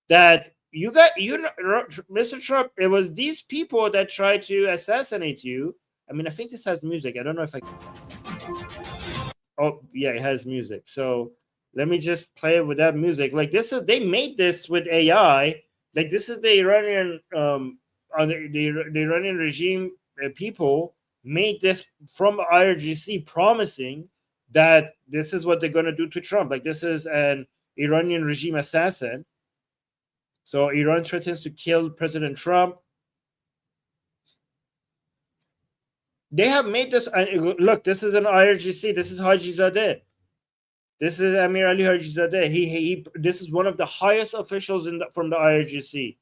S1: that Mr. Trump, it was these people that tried to assassinate you. I mean, I think this has music. I don't know if I can. Oh, yeah, it has music. So let me just play it with that music. Like, they made this with AI. Like, this is the Iranian the Iranian regime people made this from IRGC, promising that this is what they're going to do to Trump. Like, this is an Iranian regime assassin. So Iran threatens to kill President Trump. They have made this. And look, this is an IRGC. This is Hajizadeh. This is Amir Ali Hajizadeh. This is one of the highest officials from the IRGC.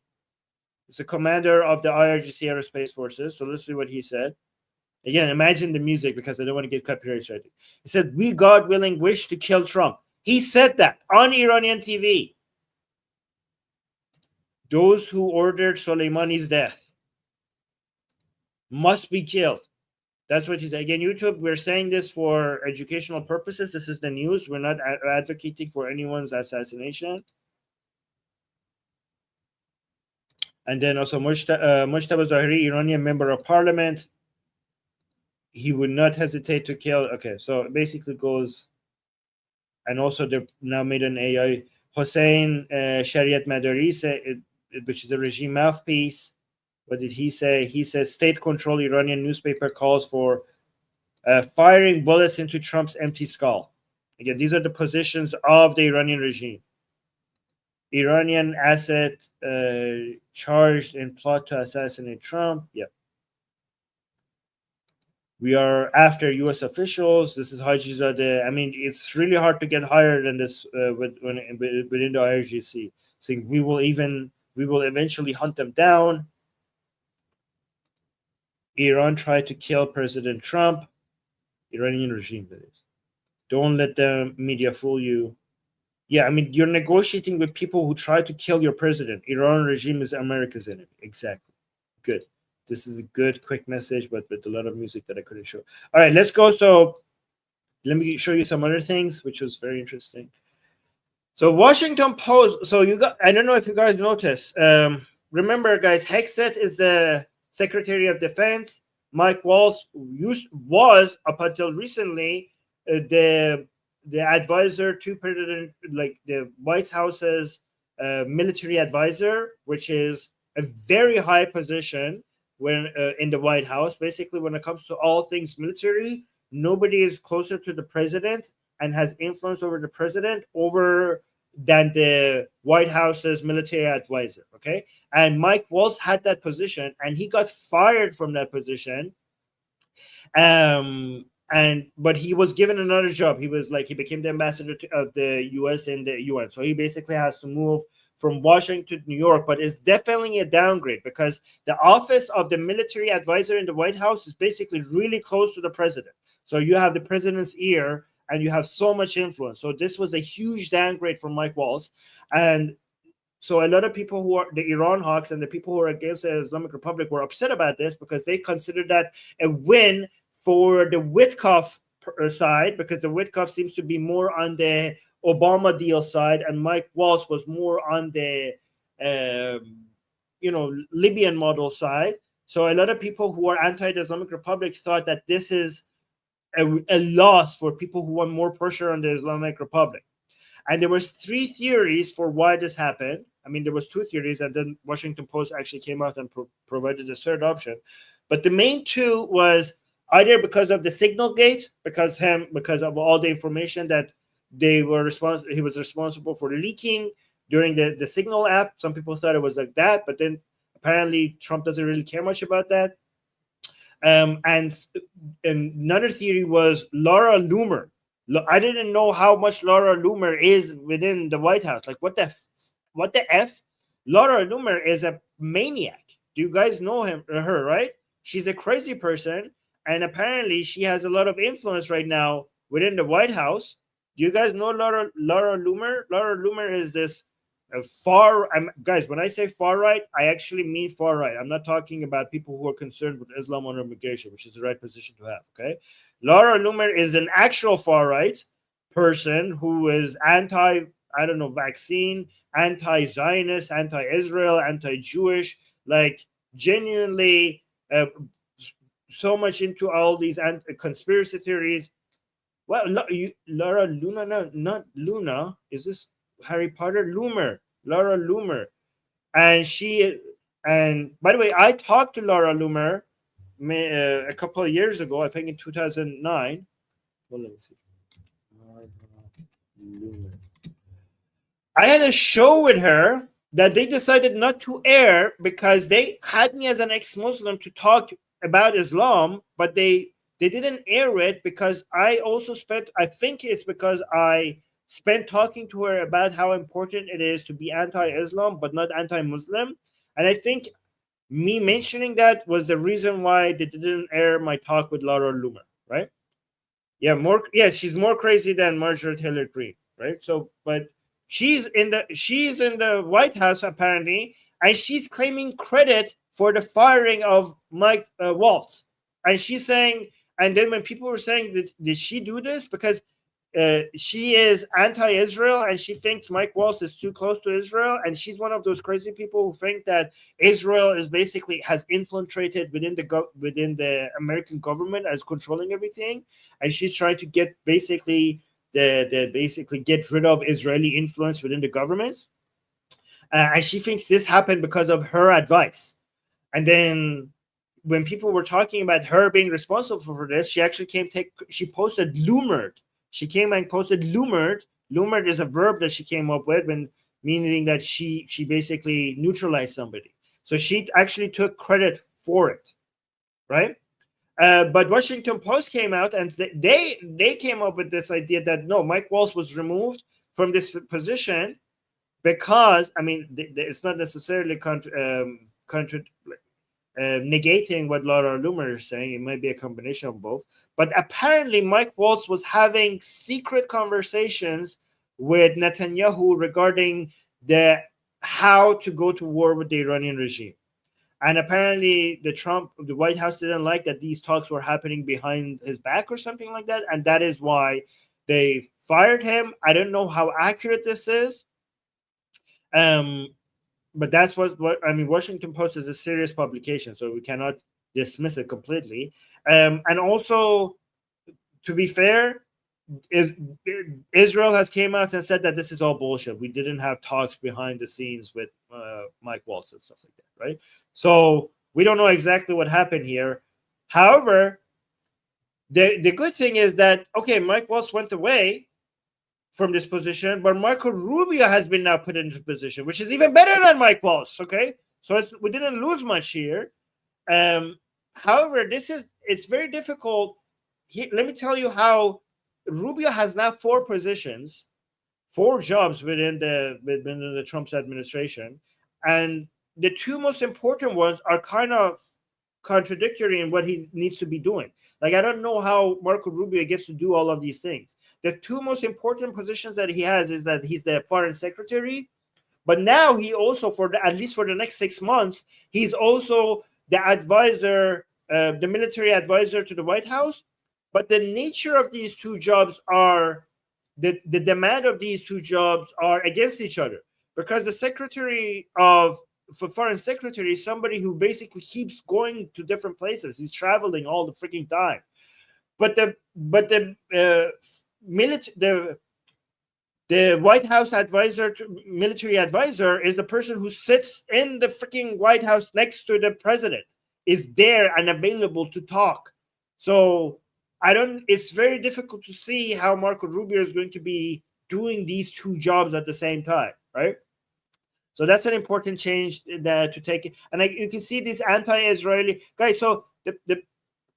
S1: It's a commander of the IRGC Aerospace Forces. So let's see what he said. Again, imagine the music, because I don't want to get copyright strike. He said, "We, God willing, wish to kill Trump." He said that on Iranian TV. "Those who ordered Soleimani's death must be killed." That's what he said. Again, YouTube, we're saying this for educational purposes. This is the news. We're not advocating for anyone's assassination. And then also Mujtaba Zahiri, Iranian member of parliament, he would not hesitate to kill. Okay, so it basically goes, and also they now made an AI. Hossein Shariat Madari, which is a regime mouthpiece. What did he say? He said state-controlled Iranian newspaper calls for firing bullets into Trump's empty skull. Again, these are the positions of the Iranian regime. Iranian asset charged in plot to assassinate Trump. Yeah. we are after U.S. officials. This is Hajizadeh. I mean, it's really hard to get higher than this within the IRGC. Saying we will eventually hunt them down. Iran tried to kill President Trump. Iranian regime, that is. Don't let the media fool you. Yeah, I mean, you're negotiating with people who try to kill your president. Iran regime is America's enemy. Exactly. Good. This is a good, quick message, but with a lot of music that I couldn't show. All right, let's go. So let me show you some other things, which was very interesting. So Washington Post. So I don't know if you guys noticed. Remember, guys, Hegseth is the Secretary of Defense. Mike Walsh was up until recently the advisor to President, like the White House's military advisor, which is a very high position when in the White House. Basically, when it comes to all things military, nobody is closer to the president and has influence over the president than the White House's military advisor. Okay, and Mike Walsh had that position, and he got fired from that position. But he was given another job. He became the ambassador of the U.S. in the UN. So he basically has to move from Washington to New York, but it's definitely a downgrade because the office of the military advisor in the White House is basically really close to the president. So you have the president's ear and you have so much influence. So this was a huge downgrade from Mike Walsh. And so a lot of people who are the Iran hawks and the people who are against the Islamic Republic were upset about this because they considered that a win for the Witkoff side, because the Witkoff seems to be more on the Obama deal side, and Mike Walsh was more on the Libyan model side. So a lot of people who are anti-Islamic Republic thought that this is a loss for people who want more pressure on the Islamic Republic. And there was 3 theories for why this happened. I mean, there was 2 theories, and then Washington Post actually came out and provided a third option. But the main 2 was either because of the signal gate, because of all the information that he was responsible for leaking during the Signal app. Some people thought it was like that, but then apparently Trump doesn't really care much about that. And another theory was Laura Loomer. I didn't know how much Laura Loomer is within the White House. Like, what the F? Laura Loomer is a maniac. Do you guys know her, right? She's a crazy person, and apparently she has a lot of influence right now within the White House. Do you guys know Laura Loomer? Laura Loomer is this guys, when I say far right, I actually mean far right. I'm not talking about people who are concerned with Islam or immigration, which is the right position to have, okay? Laura Loomer is an actual far right person who is vaccine, anti-Zionist, anti-Israel, anti-Jewish, like genuinely so much into all these conspiracy theories. Well, Laura Luna, no, not Luna. Is this Harry Potter? Loomer, Laura Loomer. And by the way, I talked to Laura Loomer a couple of years ago, I think in 2009. Well, let me see. I had a show with her that they decided not to air because they had me as an ex-Muslim to talk about Islam, but they didn't air it because I think it's because I spent talking to her about how important it is to be anti-Islam but not anti-Muslim. And I think me mentioning that was the reason why they didn't air my talk with Laura Loomer, right? Yeah, she's more crazy than Marjorie Taylor Greene, right? So, but she's in the White House apparently, and she's claiming credit for the firing of Mike Walsh. And she's saying, and then when people were saying, did she do this? Because she is anti-Israel and she thinks Mike Walsh is too close to Israel. And she's one of those crazy people who think that Israel is basically has infiltrated within the American government as controlling everything. And she's trying to get basically get rid of Israeli influence within the government. And she thinks this happened because of her advice. And then when people were talking about her being responsible for this, she actually she posted loomered. She came and posted loomered. Loomered is a verb that she came up with, meaning that she basically neutralized somebody. So she actually took credit for it, right? But Washington Post came out and they came up with this idea that no, Mike Walsh was removed from this position because, I mean, it's not necessarily negating what Laura Loomer is saying. It might be a combination of both. But apparently Mike Walsh was having secret conversations with Netanyahu regarding how to go to war with the Iranian regime. And apparently the White House didn't like that these talks were happening behind his back or something like that. And that is why they fired him. I don't know how accurate this is. But that's what I mean. Washington Post is a serious publication, so we cannot dismiss it completely. And also, to be fair, Israel has came out and said that this is all bullshit. We didn't have talks behind the scenes with Mike Walsh and stuff like that, right? So we don't know exactly what happened here. However, the good thing is that, okay, Mike Walsh went away from this position, but Marco Rubio has been now put into position, which is even better than Mike Walsh, okay? So we didn't lose much here. However, it's very difficult. Let me tell you how Rubio has now 4 positions, 4 jobs within the Trump's administration, and the 2 most important ones are kind of contradictory in what he needs to be doing. Like, I don't know how Marco Rubio gets to do all of these things. The 2 most important positions that he has is that he's the foreign secretary, but now he also, at least for the next 6 months, he's also the advisor, the military advisor to the White House. But the nature of these 2 jobs are, the demand of these 2 jobs are against each other, because the foreign secretary is somebody who basically keeps going to different places. He's traveling all the freaking time. But the White House military advisor is the person who sits in the freaking White House next to the president, is there and available to talk. So it's very difficult to see how Marco Rubio is going to be doing these 2 jobs at the same time, right? So that's an important change to take. And you can see these anti-Israeli guys. So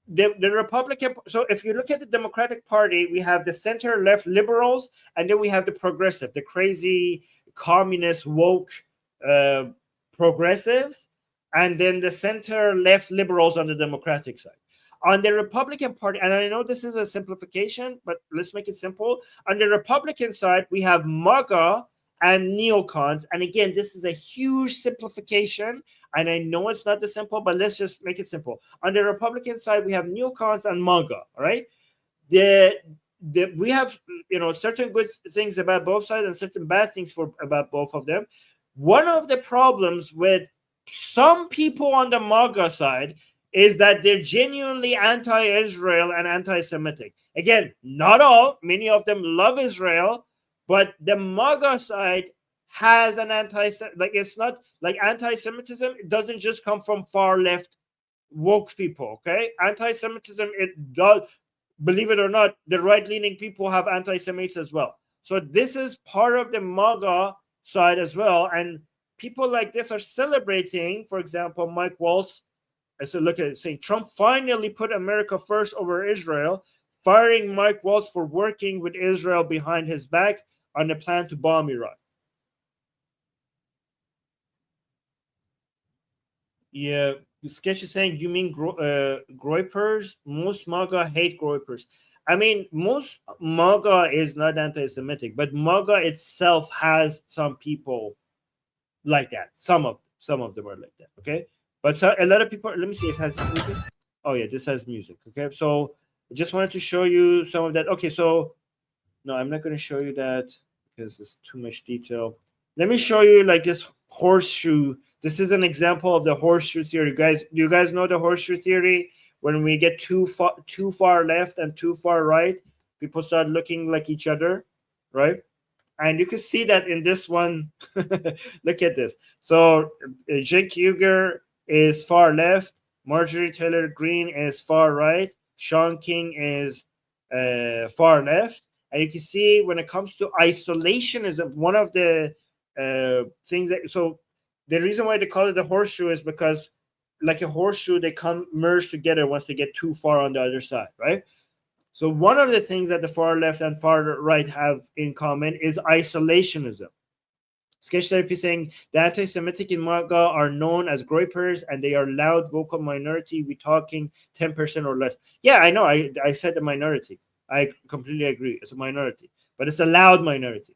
S1: the Republican, so if you look at the Democratic Party, we have the center left liberals, and then we have the progressive, the crazy communist woke progressives, and then the center left liberals on the Democratic side. On the Republican Party, and I know this is a simplification, but let's make it simple. On the Republican side, we have MAGA and neocons. And again, this is a huge simplification. And I know it's not this simple, but let's just make it simple. On the Republican side, we have neocons and MAGA, all right? We have, certain good things about both sides and certain bad things about both of them. One of the problems with some people on the MAGA side is that they're genuinely anti-Israel and anti-Semitic. Again, not all. Many of them love Israel. But the MAGA side has an it's not like anti-Semitism. It doesn't just come from far left woke people, okay? Anti-Semitism, it does, believe it or not, the right-leaning people have anti-Semites as well. So this is part of the MAGA side as well. And people like this are celebrating, for example, Mike Walsh. So look at it, saying Trump finally put America first over Israel, firing Mike Walsh for working with Israel behind his back on the plan to bomb Iran. Yeah, Sketch is saying, you mean groypers? Most MAGA hate groypers. I mean, most MAGA is not anti-Semitic, but MAGA itself has some people like that. Some of them are like that, okay? But a lot of people, let me see, it has music. Oh yeah, this has music, okay? So I just wanted to show you some of that. Okay, so no, I'm not going to show you that because it's too much detail. Let me show you like this horseshoe. This is an example of the horseshoe theory. Do you guys know the horseshoe theory? When we get too far left and too far right, people start looking like each other, right? And you can see that in this one. Look at this. So Jake Huger is far left. Marjorie Taylor Greene is far right. Sean King is far left. And you can see when it comes to isolationism, one of the things that, so the reason why they call it the horseshoe is because like a horseshoe, they come merge together once they get too far on the other side, right? So one of the things that the far left and far right have in common is isolationism. Sketch therapy saying the anti-Semitic in MAGA are known as groypers and they are loud vocal minority. We talking 10% or less. Yeah, I know. I said the minority. I completely agree. It's a minority, but it's a loud minority.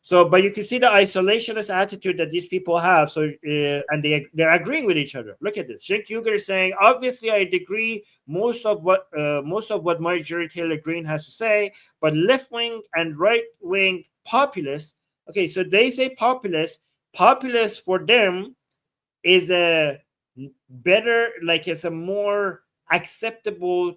S1: So, but you can see the isolationist attitude that these people have. So, and they're agreeing with each other. Look at this. Cenk Uygur is saying, obviously, I agree most of what Marjorie Taylor Greene has to say, but left wing and right wing populists. Okay, so they say populist. Populist for them is a better, like it's a more acceptable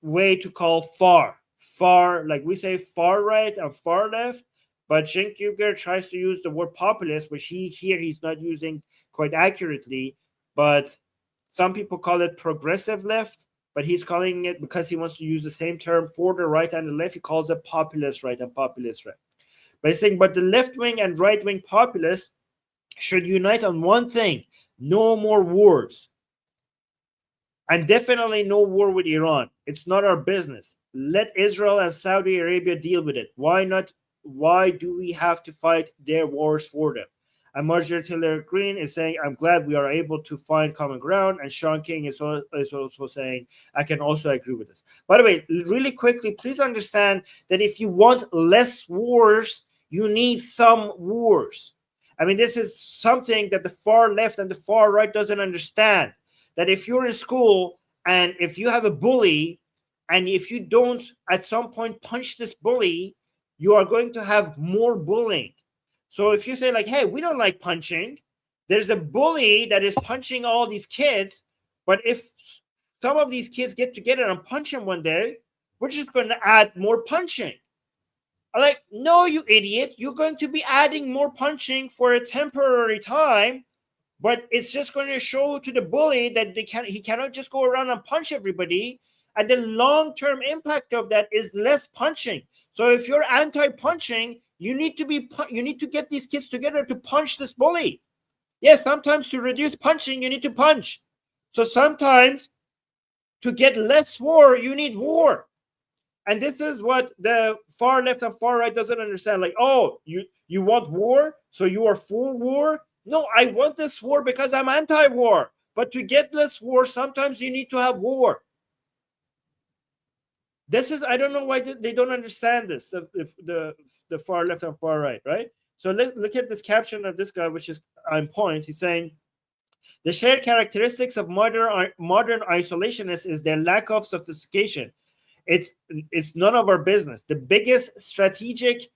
S1: way to call far. Far, like we say far right and far left. But Cenk Uygur tries to use the word populist, which he's not using quite accurately. But some people call it progressive left, but he's calling it, because he wants to use the same term for the right and the left, he calls it populist right and populist right. But he's saying, but the left wing and right wing populists should unite on one thing: no more wars. And definitely no war with Iran. It's not our business. Let Israel and Saudi Arabia deal with it. Why not? Why do we have to fight their wars for them? And Marjorie Taylor Greene is saying, I'm glad we are able to find common ground. And Sean King is also saying, I can also agree with this. By the way, really quickly, please understand that if you want less wars, you need some wars. I mean, this is something that the far left and the far right doesn't understand. That if you're in school and if you have a bully, and if you don't at some point punch this bully, you are going to have more bullying. So if you say like, hey, we don't like punching, there's a bully that is punching all these kids, but if some of these kids get together and punch him one day, we're just going to add more punching. I'm like, no, you idiot. You're going to be adding more punching for a temporary time, but it's just going to show to the bully that he cannot just go around and punch everybody. And the long-term impact of that is less punching. So if you're anti-punching, you need to get these kids together to punch this bully. Yes, sometimes to reduce punching, you need to punch. So sometimes to get less war, you need war. And this is what the far left and far right doesn't understand. Like, oh, you want war, so you are for war? No, I want this war because I'm anti-war. But to get less war, sometimes you need to have war. This is, I don't know why they don't understand this, the far left and far right, right? So look at this caption of this guy, which is on point. He's saying, the shared characteristics of modern isolationists is their lack of sophistication. It's none of our business. The biggest strategic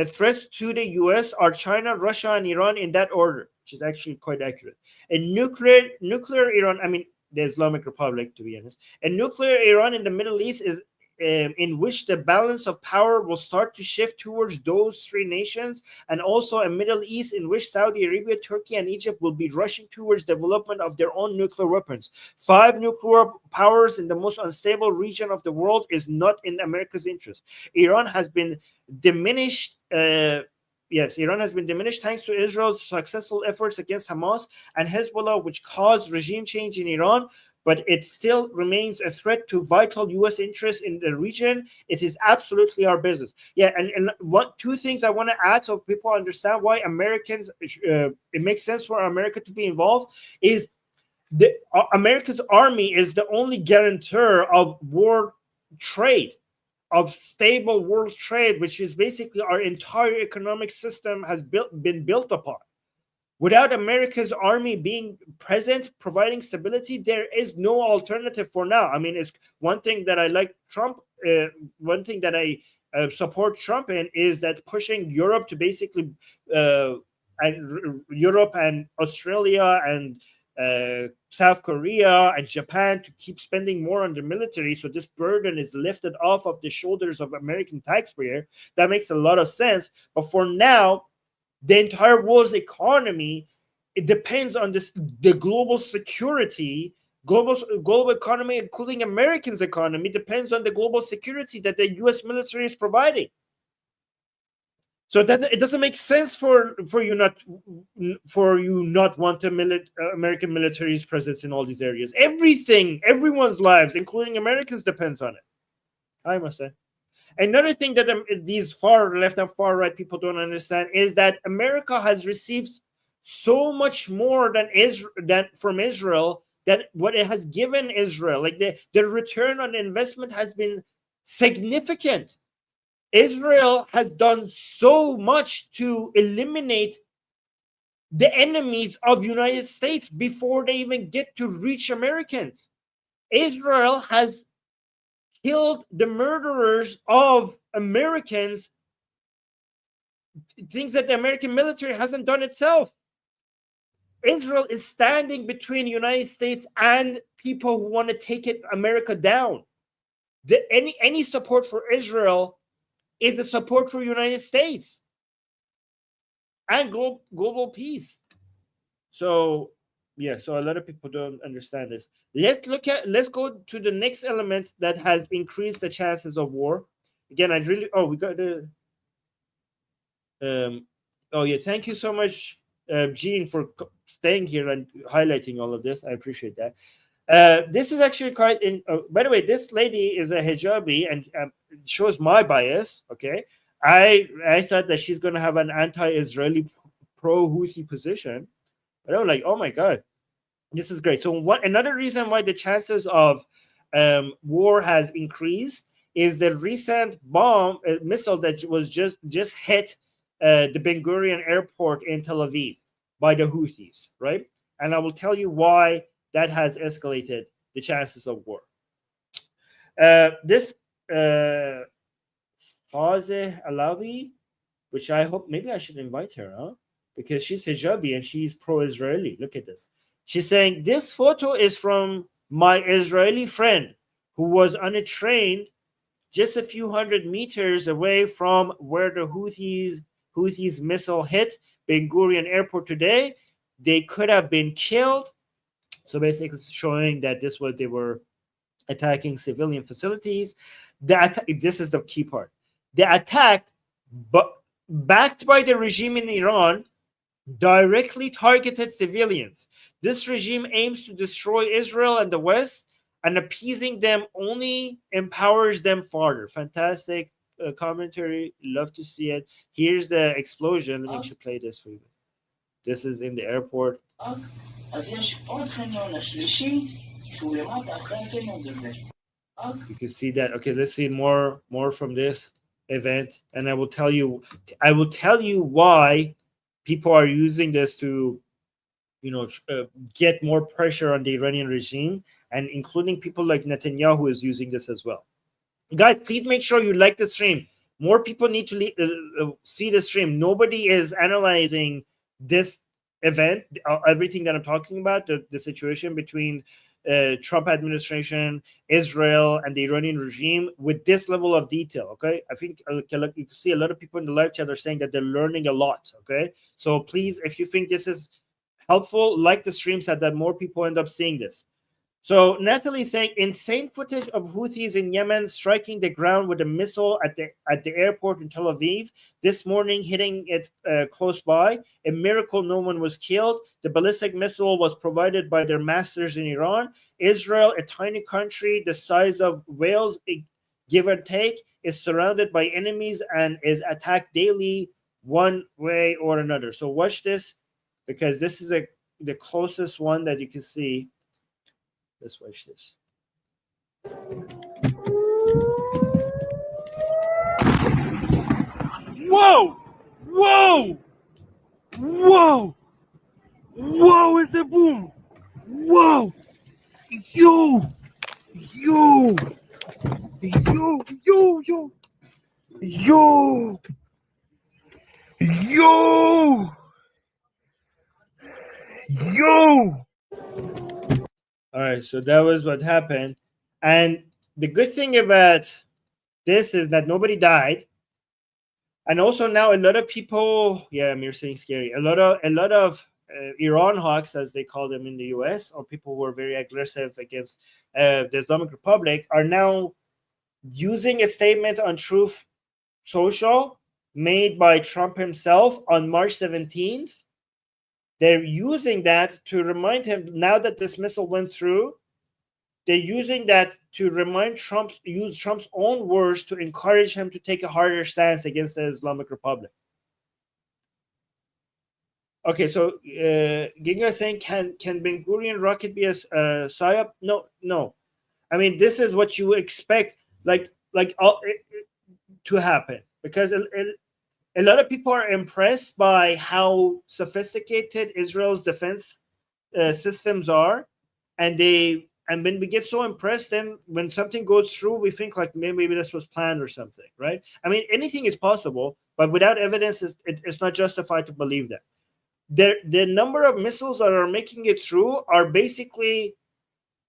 S1: threats to the US are China, Russia, and Iran in that order, which is actually quite accurate. And nuclear Iran, I mean, the Islamic Republic, to be honest. And nuclear Iran in the Middle East is in which the balance of power will start to shift towards those three nations, and also a Middle East in which Saudi Arabia, Turkey, and Egypt will be rushing towards development of their own nuclear weapons. 5 nuclear powers in the most unstable region of the world is not in America's interest. Iran has been diminished. Iran has been diminished thanks to Israel's successful efforts against Hamas and Hezbollah, which caused regime change in Iran, but it still remains a threat to vital U.S. interests in the region. It is absolutely our business. Yeah, and two things I want to add so people understand why Americans, it makes sense for America to be involved, is America's army is the only guarantor of world trade, of stable world trade, which is basically our entire economic system has been built upon. Without America's army being present, providing stability, there is no alternative for now. I mean, it's one thing that I like Trump. One thing that I support Trump in is that pushing Europe to basically, Europe and Australia and South Korea and Japan to keep spending more on the military, so this burden is lifted off of the shoulders of American taxpayer. That makes a lot of sense. But for now, the entire world's economy, it depends on the global security, global economy, including Americans' economy, depends on the global security that the U.S. military is providing. So that it doesn't make sense for you not want American military's presence in all these areas. Everyone's lives, including Americans, depends on it. I must say. Another thing that these far left and far right people don't understand is that America has received so much more than from Israel, that what it has given Israel, like the return on investment has been significant. Israel has done so much to eliminate the enemies of United States before they even get to reach Americans. Israel has killed the murderers of Americans, things that the American military hasn't done itself. Israel is standing between the United States and people who want to take America down. Any support for Israel is a support for the United States and global peace. So yeah, so a lot of people don't understand this. Let's go to the next element that has increased the chances of war. Again, we got the thank you so much, Gene, for staying here and highlighting all of this. I appreciate that. This is actually quite by the way, this lady is a hijabi and shows my bias. Okay, I thought that she's going to have an anti-Israeli, pro-Houthi position, but I'm like, oh my god, this is great. So another reason why the chances of war has increased is the recent missile that was just hit the Ben Gurion airport in Tel Aviv by the Houthis, right? And I will tell you why that has escalated the chances of war. This Fazeh Alawi, which I hope maybe I should invite her, huh? Because she's hijabi and she's pro-Israeli. Look at this. She's saying this photo is from my Israeli friend who was on a train just a few hundred meters away from where the Houthis missile hit Ben Gurion airport today. They could have been killed. So basically showing that they were attacking civilian facilities. This is the key part. The attack, backed by the regime in Iran, directly targeted civilians. This regime aims to destroy Israel and the West, and appeasing them only empowers them further. Fantastic commentary. Love to see it. Here's the explosion. Let me actually play this for you. This is in the airport. You can see that. Okay, let's see more from this event, and I will tell you why people are using this to, get more pressure on the Iranian regime, and including people like Netanyahu is using this as well. Guys, please make sure you like the stream. More people need to see the stream. Nobody is analyzing this event, everything that I'm talking about, the situation between Trump administration, Israel, and the Iranian regime with this level of detail. Okay, I think you can see a lot of people in the live chat are saying that they're learning a lot. Okay, so please, if you think this is helpful, like the stream so that more people end up seeing this. So Natalie saying insane footage of Houthis in Yemen striking the ground with a missile at the airport in Tel Aviv this morning, hitting it close by. A miracle no one was killed. The ballistic missile was provided by their masters in Iran. Israel, a tiny country the size of Wales, give or take, is surrounded by enemies and is attacked daily one way or another. So watch this, because this is the closest one that you can see. Let's watch this. Whoa! Whoa! Whoa! Whoa, it's a boom! Whoa! Yo! Yo! Yo! Yo! Yo! Yo! Yo! Yo! All right, so that was what happened. And the good thing about this is that nobody died. And also now a lot of people, I'm saying scary. A lot of Iran hawks, as they call them in the US, or people who are very aggressive against the Islamic Republic, are now using a statement on Truth Social made by Trump himself on March 17th. They're using that to remind him, now that this missile went through, they're using that to remind use Trump's own words to encourage him to take a harder stance against the Islamic Republic. Okay, so Ginga is saying, can Ben Gurion rocket be a psyop? No. I mean, this is what you expect, to happen, because a lot of people are impressed by how sophisticated Israel's defense systems are, and when we get so impressed, then when something goes through, we think like maybe this was planned or something, right? I mean, anything is possible, but without evidence, it's not justified to believe that. The number of missiles that are making it through are basically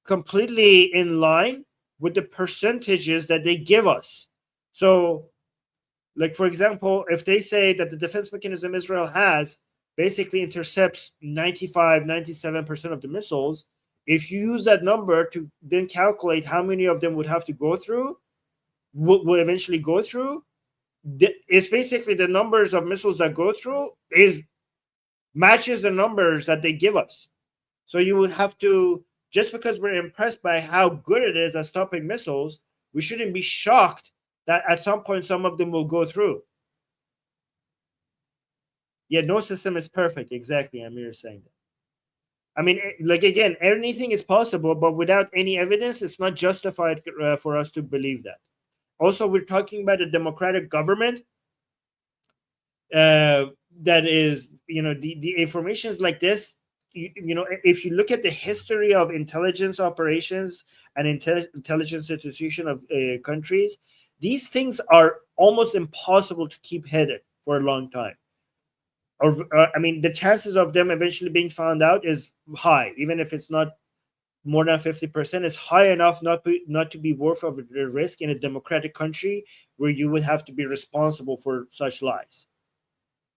S1: completely in line with the percentages that they give us. So, like, for example, if they say that the defense mechanism Israel has basically intercepts 97% of the missiles, if you use that number to then calculate how many of them would have to go through, will eventually go through, it's basically the numbers of missiles that go through matches the numbers that they give us. So you would have to, just because we're impressed by how good it is at stopping missiles, we shouldn't be shocked that at some point some of them will go through. Yeah, no system is perfect. Exactly, Amir is saying that. I mean, like, again, anything is possible, but without any evidence, it's not justified for us to believe that. Also, we're talking about a democratic government that is, the informations like this, if you look at the history of intelligence operations and intelligence institution of countries, these things are almost impossible to keep hidden for a long time. I mean, the chances of them eventually being found out is high, even if it's not more than 50%. Is high enough not to be worth of the risk in a democratic country where you would have to be responsible for such lies.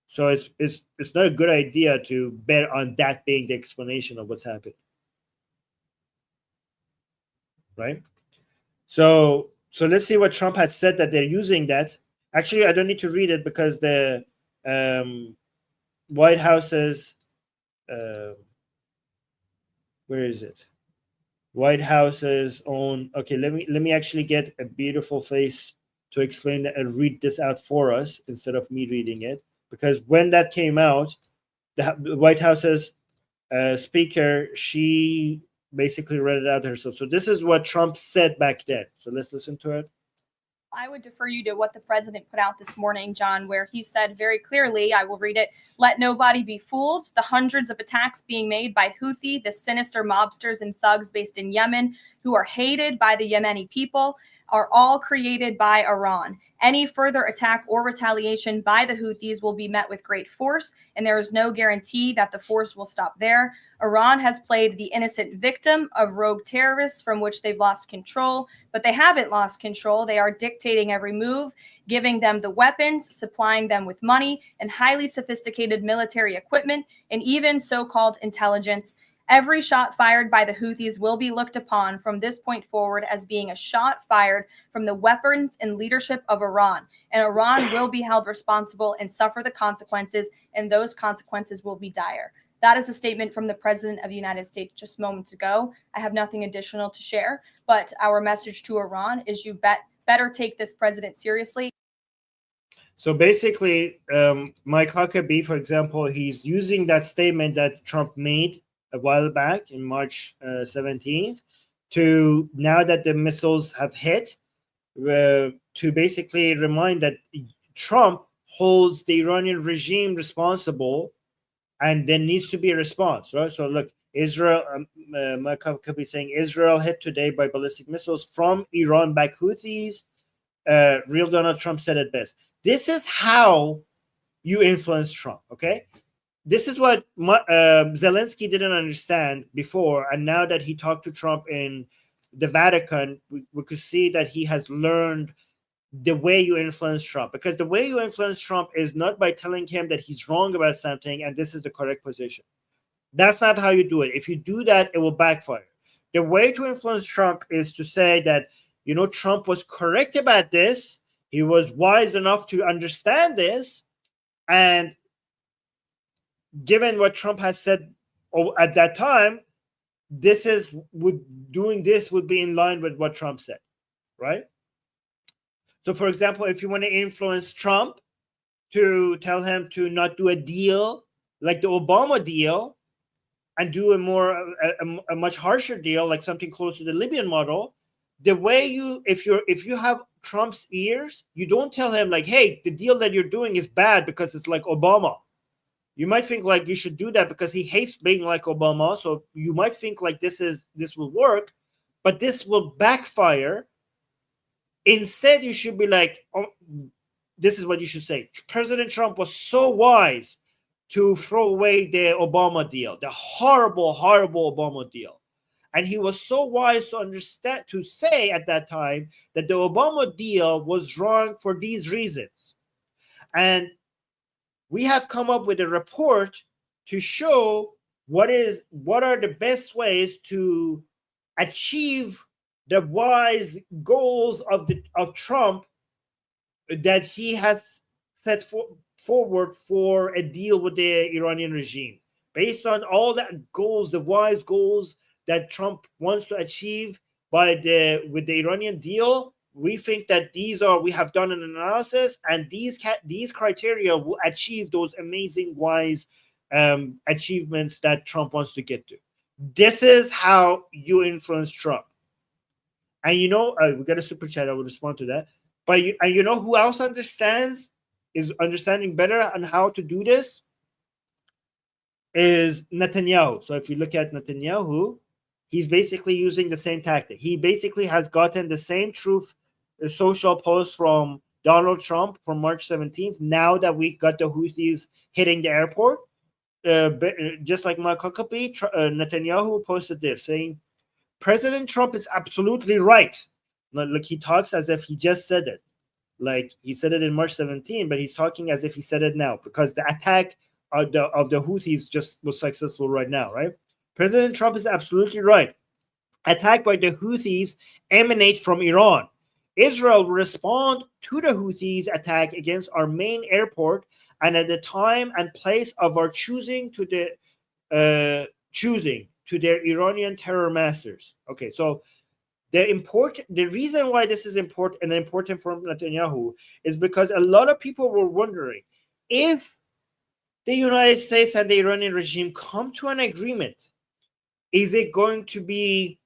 S1: So it's not a good idea to bet on that being the explanation of what's happened, right? So let's see what Trump has said that they're using that. Actually, I don't need to read it because the White House's where is it? White House's own. Okay, let me actually get a beautiful face to explain that and read this out for us instead of me reading it. Because when that came out, the White House's speaker, she basically read it out herself. So this is what Trump said back then. So let's listen to it.
S6: I would defer you to what the president put out this morning, John, where he said very clearly, I will read it, "Let nobody be fooled. The hundreds of attacks being made by Houthi, the sinister mobsters and thugs based in Yemen, who are hated by the Yemeni people, are all created by Iran. Any further attack or retaliation by the Houthis will be met with great force, and there is no guarantee that the force will stop there. Iran has played the innocent victim of rogue terrorists from which they've lost control, but they haven't lost control. They are dictating every move, giving them the weapons, supplying them with money and highly sophisticated military equipment, and even so-called intelligence. Every shot fired by the Houthis will be looked upon from this point forward as being a shot fired from the weapons and leadership of Iran. And Iran will be held responsible and suffer the consequences, and those consequences will be dire." That is a statement from the President of the United States just moments ago. I have nothing additional to share, but our message to Iran is you better take this president seriously.
S1: So basically, Mike Huckabee, for example, he's using that statement that Trump made a while back in March 17th to, now that the missiles have hit, to basically remind that Trump holds the Iranian regime responsible and there needs to be a response, right? So look, Israel, Mike Huckabee saying Israel hit today by ballistic missiles from Iran-backed Houthis. Real Donald Trump said it best. This is how you influence Trump, okay? This is what Zelensky didn't understand before, and now that he talked to Trump in the Vatican, we could see that he has learned the way you influence Trump. Because the way you influence Trump is not by telling him that he's wrong about something and this is the correct position. That's not how you do it. If you do that, it will backfire. The way to influence Trump is to say that, Trump was correct about this, He was wise enough to understand this, and given what Trump has said at that time, doing this would be in line with what Trump said, right? So, for example, if you want to influence Trump to tell him to not do a deal like the Obama deal and do a much harsher deal, like something close to the Libyan model, the way if you have Trump's ears, you don't tell him like, hey, the deal that you're doing is bad because it's like Obama. You might think like you should do that because he hates being like Obama. So you might think like this will work, but this will backfire. Instead, you should be like, oh, this is what you should say. President Trump was so wise to throw away the Obama deal, the horrible, horrible Obama deal. And he was so wise to say at that time that the Obama deal was wrong for these reasons. And we have come up with a report to show what are the best ways to achieve the wise goals of Trump that he has set forward for a deal with the Iranian regime. Based on all that goals, the wise goals that Trump wants to achieve with the Iranian deal, we think that we have done an analysis, and these criteria will achieve those amazing wise achievements that Trump wants to get to. This is how you influence Trump. And we got a super chat. I will respond to that. But you know who else is understanding better on how to do this? Is Netanyahu. So if you look at Netanyahu, he's basically using the same tactic. He basically has gotten the same truth social post from Donald Trump from March 17th. Now that we got the Houthis hitting the airport, just like Marco Rubio, Netanyahu posted this saying, President Trump is absolutely right. Like he talks as if he just said it. Like he said it in March 17, but he's talking as if he said it now because the attack of the Houthis just was successful right now, right? President Trump is absolutely right. Attack by the Houthis emanate from Iran. Israel will respond to the Houthis' attack against our main airport and at the time and place of our choosing to their Iranian terror masters. Okay, so the reason why this is important for Netanyahu is because a lot of people were wondering if the United States and the Iranian regime come to an agreement, is it going to be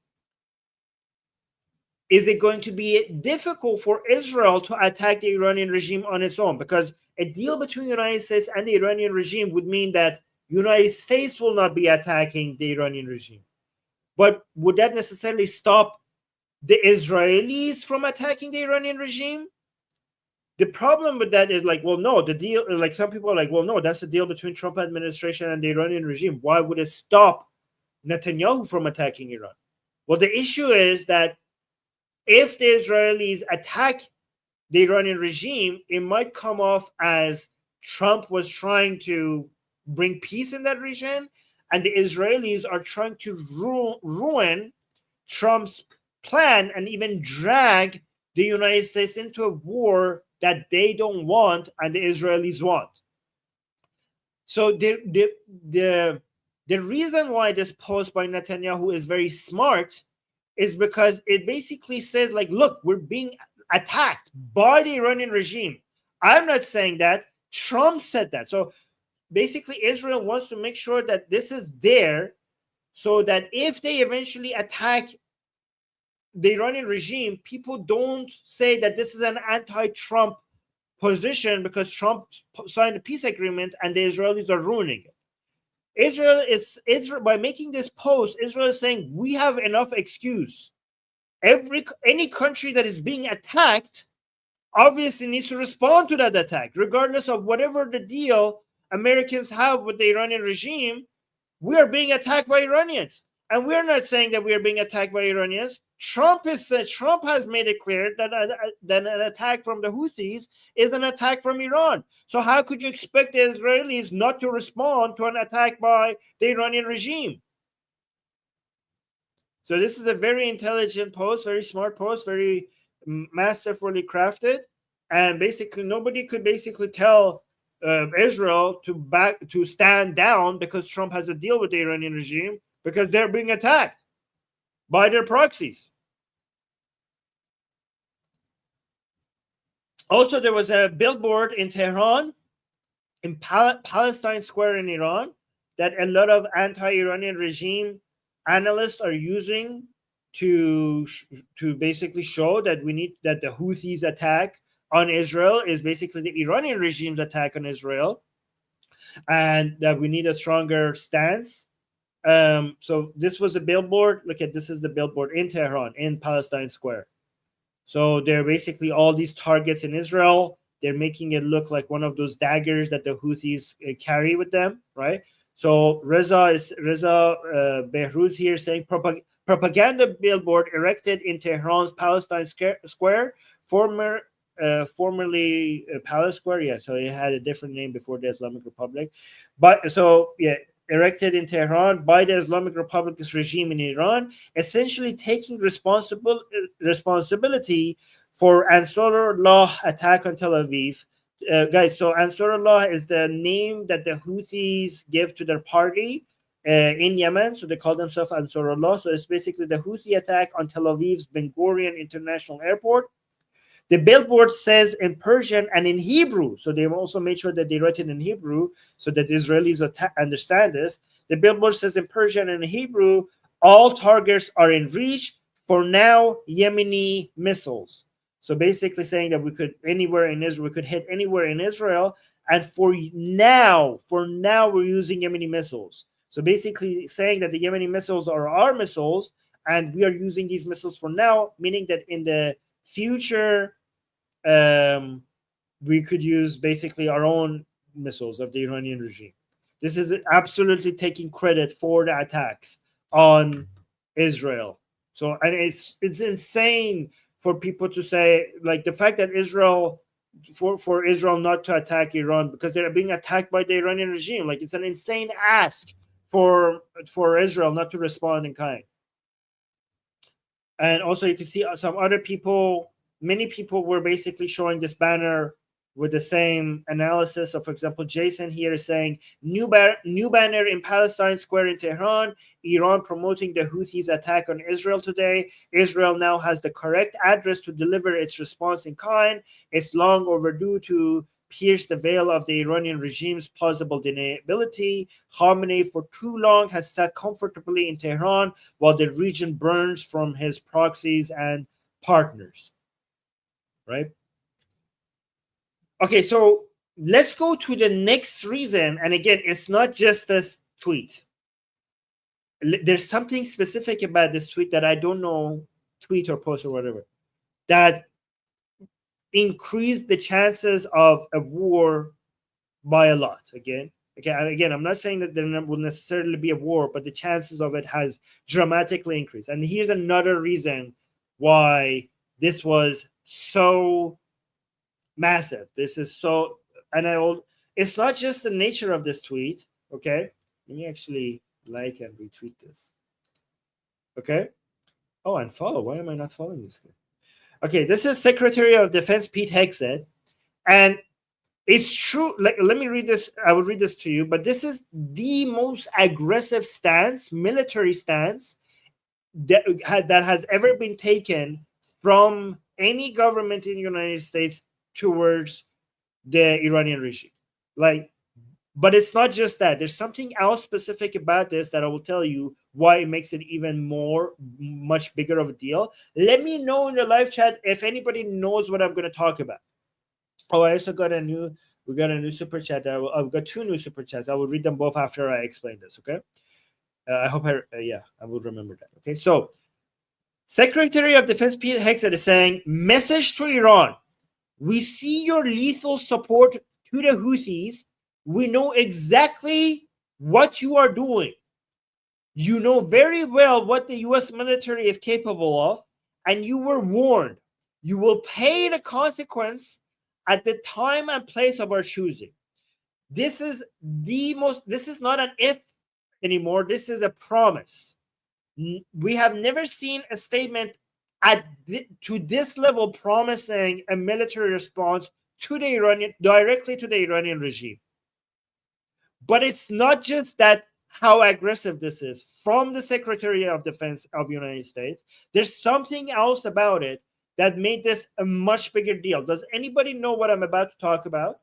S1: difficult for Israel to attack the Iranian regime on its own? Because a deal between the United States and the Iranian regime would mean that United States will not be attacking the Iranian regime. But would that necessarily stop the Israelis from attacking the Iranian regime? The problem with that is like, well, no, the deal, like some people are like, well, no, that's the deal between Trump administration and the Iranian regime. Why would it stop Netanyahu from attacking Iran? Well, the issue is that if the Israelis attack the Iranian regime, it might come off as Trump was trying to bring peace in that region, and the Israelis are trying to ruin Trump's plan and even drag the United States into a war that they don't want and the Israelis want. So the reason why this post by Netanyahu is very smart is because it basically says like, look, we're being attacked by the Iranian regime. I'm not saying that. Trump said that. So basically Israel wants to make sure that this is there so that if they eventually attack the Iranian regime, people don't say that this is an anti-Trump position because Trump signed a peace agreement and the Israelis are ruining it. Israel by making this post, Israel is saying we have enough excuse. Any country that is being attacked obviously needs to respond to that attack, regardless of whatever the deal Americans have with the Iranian regime. We are being attacked by Iranians, and we're not saying that we are being attacked by Iranians. Trump has made it clear that an attack from the Houthis is an attack from Iran. So how could you expect the Israelis not to respond to an attack by the Iranian regime? So this is a very intelligent post, very smart post, very masterfully crafted. and basically nobody could basically tell Israel to stand down because Trump has a deal with the Iranian regime, because they're being attacked by their proxies. Also, there was a billboard in Tehran, in Palestine Square in Iran, that a lot of anti-Iranian regime analysts are using to basically show that that the Houthis attack on Israel is basically the Iranian regime's attack on Israel, and that we need a stronger stance. So this was a billboard. Look at this, is the billboard in Tehran, in Palestine Square. So they're basically all these targets in Israel. They're making it look like one of those daggers that the Houthis carry with them, right? So Reza Behruz here saying propaganda billboard erected in Tehran's Palestine Square, formerly Palace Square. Yeah, so it had a different name before the Islamic Republic. But so, yeah, erected in Tehran by the Islamic Republic's regime in Iran, essentially taking responsibility for Ansarullah attack on Tel Aviv. Guys, so Ansarullah is the name that the Houthis give to their party in Yemen. So they call themselves Ansarullah. So it's basically the Houthi attack on Tel Aviv's Ben Gurion International Airport. The billboard says in Persian and in Hebrew. So they also made sure that they write it in Hebrew so that the Israelis understand this. The billboard says in Persian and in Hebrew, all targets are in reach. For now, Yemeni missiles. So basically saying that we could anywhere in Israel, we could hit anywhere in Israel. And for now, we're using Yemeni missiles. So basically saying that the Yemeni missiles are our missiles, and we are using these missiles for now, meaning that in the future, we could use basically our own missiles of the Iranian regime. This is absolutely taking credit for the attacks on Israel. So, and it's insane for people to say, like, the fact that Israel, for Israel not to attack Iran because they're being attacked by the Iranian regime, like, it's an insane ask for Israel not to respond in kind. And also you can see some other people, many people were basically showing this banner with the same analysis. So, for example, Jason here is saying, new banner in Palestine Square in Tehran, Iran promoting the Houthis' attack on Israel today. Israel now has the correct address to deliver its response in kind. It's long overdue to pierce the veil of the Iranian regime's plausible deniability. Khamenei for too long has sat comfortably in Tehran while the region burns from his proxies and partners. Right? Okay, so let's go to the next reason. And again, it's not just this tweet. There's something specific about this tweet that I don't know, tweet or post or whatever, that increased the chances of a war by a lot. Again, I'm not saying that there will necessarily be a war, but the chances of it has dramatically increased. And here's another reason why this was so massive. This is so, and it's not just the nature of this tweet. Okay, let me actually like and retweet this. Okay. Oh, and follow. Why am I not following this guy? Okay, this is Secretary of Defense Pete Hegseth, and it's true. Like, let me read this. I will read this to you. But this is the most aggressive stance, military stance that has ever been taken from any government in the United States towards the Iranian regime. Like, but it's not just that. There's something else specific about this that I will tell you why it makes it even much bigger of a deal. Let me know in the live chat if anybody knows what I'm going to talk about. Oh, I also got a new super chat. I've got two new super chats. I will read them both after I explain this. Okay. I hope I will remember that. Okay. So, Secretary of Defense Pete Hegseth is saying, message to Iran. We see your lethal support to the Houthis. We know exactly what you are doing. You know very well what the U.S. military is capable of, and you were warned. You will pay the consequence at the time and place of our choosing. This is not an if anymore. This is a promise. We have never seen a statement to this level promising a military response to the Iranian, directly to the Iranian regime. But it's not just that how aggressive this is from the Secretary of Defense of the United States. There's something else about it that made this a much bigger deal. Does anybody know what I'm about to talk about?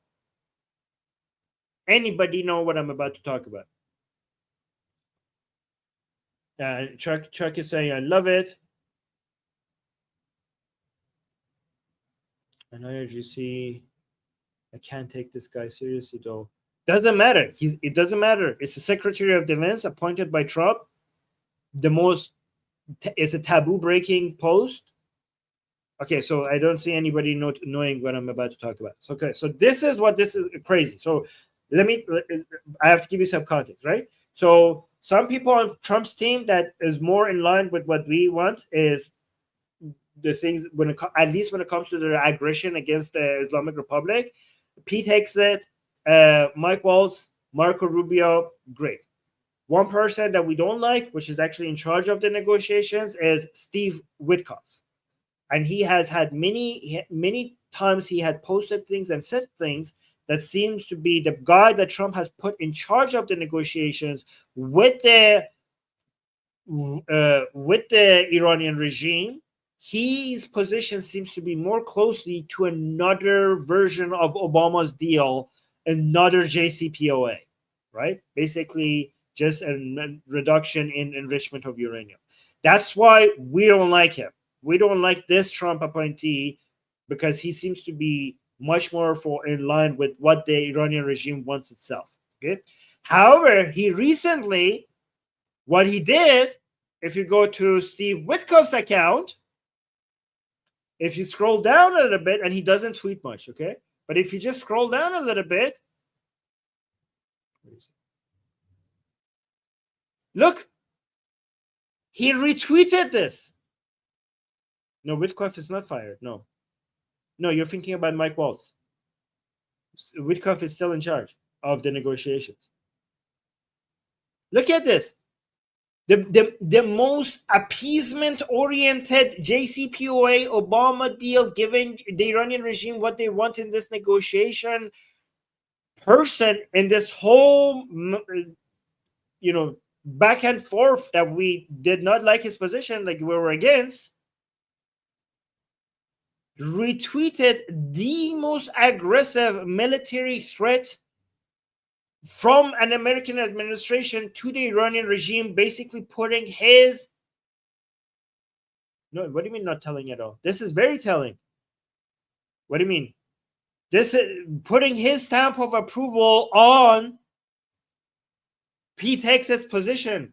S1: Anybody know what I'm about to talk about? Chuck is saying, I love it. And IRGC, I can't take this guy seriously, though. Doesn't matter. It doesn't matter. It's the Secretary of Defense appointed by Trump. It's a taboo-breaking post. Okay, so I don't see anybody knowing what I'm about to talk about. So, okay, so this is crazy. So I have to give you some context, right? So some people on Trump's team that is more in line with what we want is the things at least when it comes to the aggression against the Islamic Republic. Pete Hegseth, Mike Walsh, Marco Rubio, great. One person that we don't like, which is actually in charge of the negotiations, is Steve Witkoff. And he has had many times he had posted things and said things that seems to be the guy that Trump has put in charge of the negotiations with the Iranian regime. His position seems to be more closely to another version of Obama's deal, another JCPOA, right? Basically, just a reduction in enrichment of uranium. That's why we don't like him. We don't like this Trump appointee because he seems to be much more in line with what the Iranian regime wants itself. Okay. However, what he did, if you go to Steve Witkoff's account, if you scroll down a little bit, and he doesn't tweet much, okay? But if you just scroll down a little bit, look, he retweeted this. No, Witkoff is not fired. No, you're thinking about Mike Walsh. Witkoff is still in charge of the negotiations. Look at this. The most appeasement-oriented JCPOA Obama deal, giving the Iranian regime what they want in this negotiation, person in this whole, back and forth that we did not like his position, like we were against, retweeted the most aggressive military threat from an American administration to the Iranian regime, basically putting his... No, what do you mean not telling at all? This is very telling. What do you mean? This is putting his stamp of approval on Pete Hegseth's position.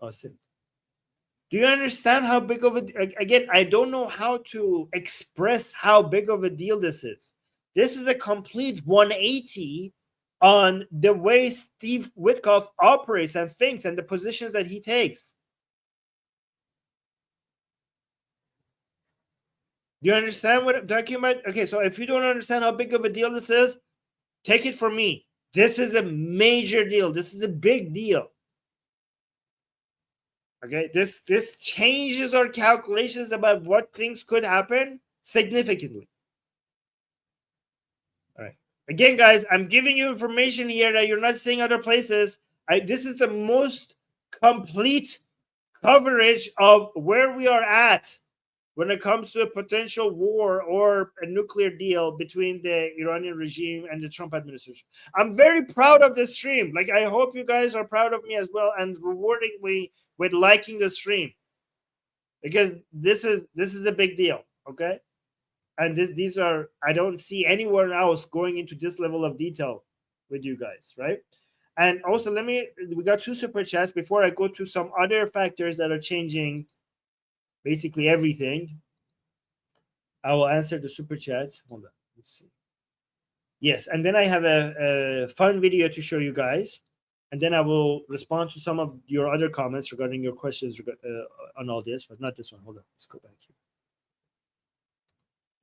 S1: Awesome. Do you understand how big of again, I don't know how to express how big of a deal this is. This is a complete 180 on the way Steve Witkoff operates and thinks and the positions that he takes. Do you understand what I'm talking about? Okay, so if you don't understand how big of a deal this is, take it from me. This is a major deal. This is a big deal. Okay, this changes our calculations about what things could happen significantly. All right. Again, guys, I'm giving you information here that you're not seeing other places. This is the most complete coverage of where we are at when it comes to a potential war or a nuclear deal between the Iranian regime and the Trump administration. I'm very proud of this stream. Like, I hope you guys are proud of me as well and rewarding me with liking the stream, because this is a big deal, okay? And these are, I don't see anyone else going into this level of detail with you guys, right? And also, we got 2 super chats before I go to some other factors that are changing basically everything. I will answer the super chats. Hold on, let's see. Yes, and then I have a fun video to show you guys, and then I will respond to some of your other comments regarding your questions on all this, but not this one. Hold on, let's go back here.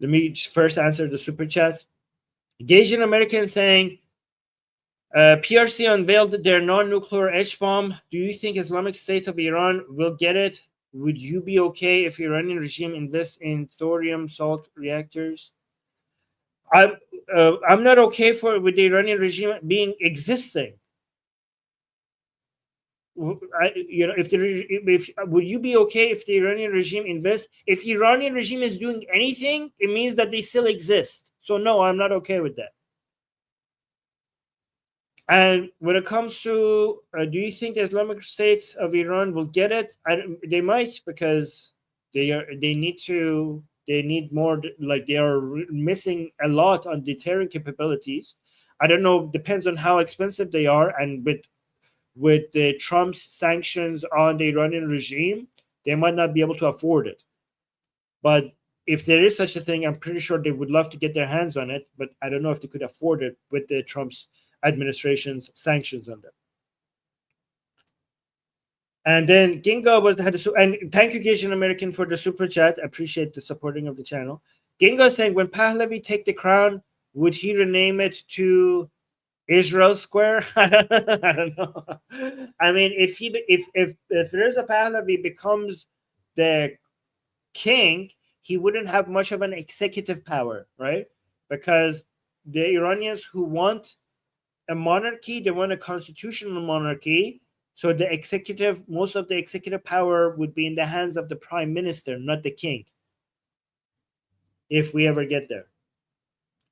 S1: Let me first answer the super chats. Gaging American saying, PRC unveiled their non-nuclear H-bomb. Do you think Islamic State of Iran will get it? would you be okay if Iranian regime invests in thorium salt reactors? I'm not okay with the Iranian regime being existing. If would you be okay if the Iranian regime invests? If Iranian regime is doing anything, it means that they still exist. So no, I'm not okay with that. And when it comes to, do you think the Islamic State of Iran will get it? They might, because they need more. Like, they are missing a lot on deterring capabilities. I don't know. Depends on how expensive they are, and with the Trump's sanctions on the Iranian regime, they might not be able to afford it. But if there is such a thing, I'm pretty sure they would love to get their hands on it. But I don't know if they could afford it with the Trump's administration's sanctions on them. And then Ginga and thank you, Asian American, for the super chat. I appreciate the supporting of the channel. Ginga saying, when Pahlavi take the crown, would he rename it to Israel Square? I don't know. I mean, if Reza Pahlavi becomes the king, he wouldn't have much of an executive power, right? Because the Iranians who want a monarchy, they want a constitutional monarchy. So the executive, most of the executive power would be in the hands of the prime minister, not the king, if we ever get there.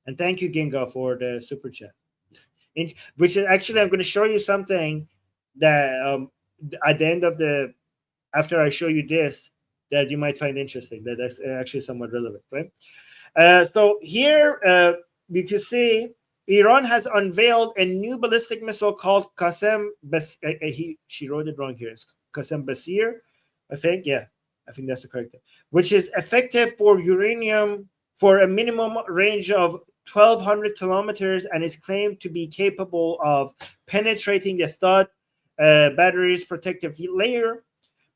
S1: And thank you, Ginga, for the super chat. Which is actually, I'm going to show you something that at the end of after I show you this, that you might find interesting, that's actually somewhat relevant, right? So here you can see Iran has unveiled a new ballistic missile called Qassem Basir. She wrote it wrong here. It's Qassem Basir, I think. Yeah, I think that's the correct thing. Which is effective for uranium for a minimum range of 1,200 kilometers and is claimed to be capable of penetrating the THAAD battery's protective layer.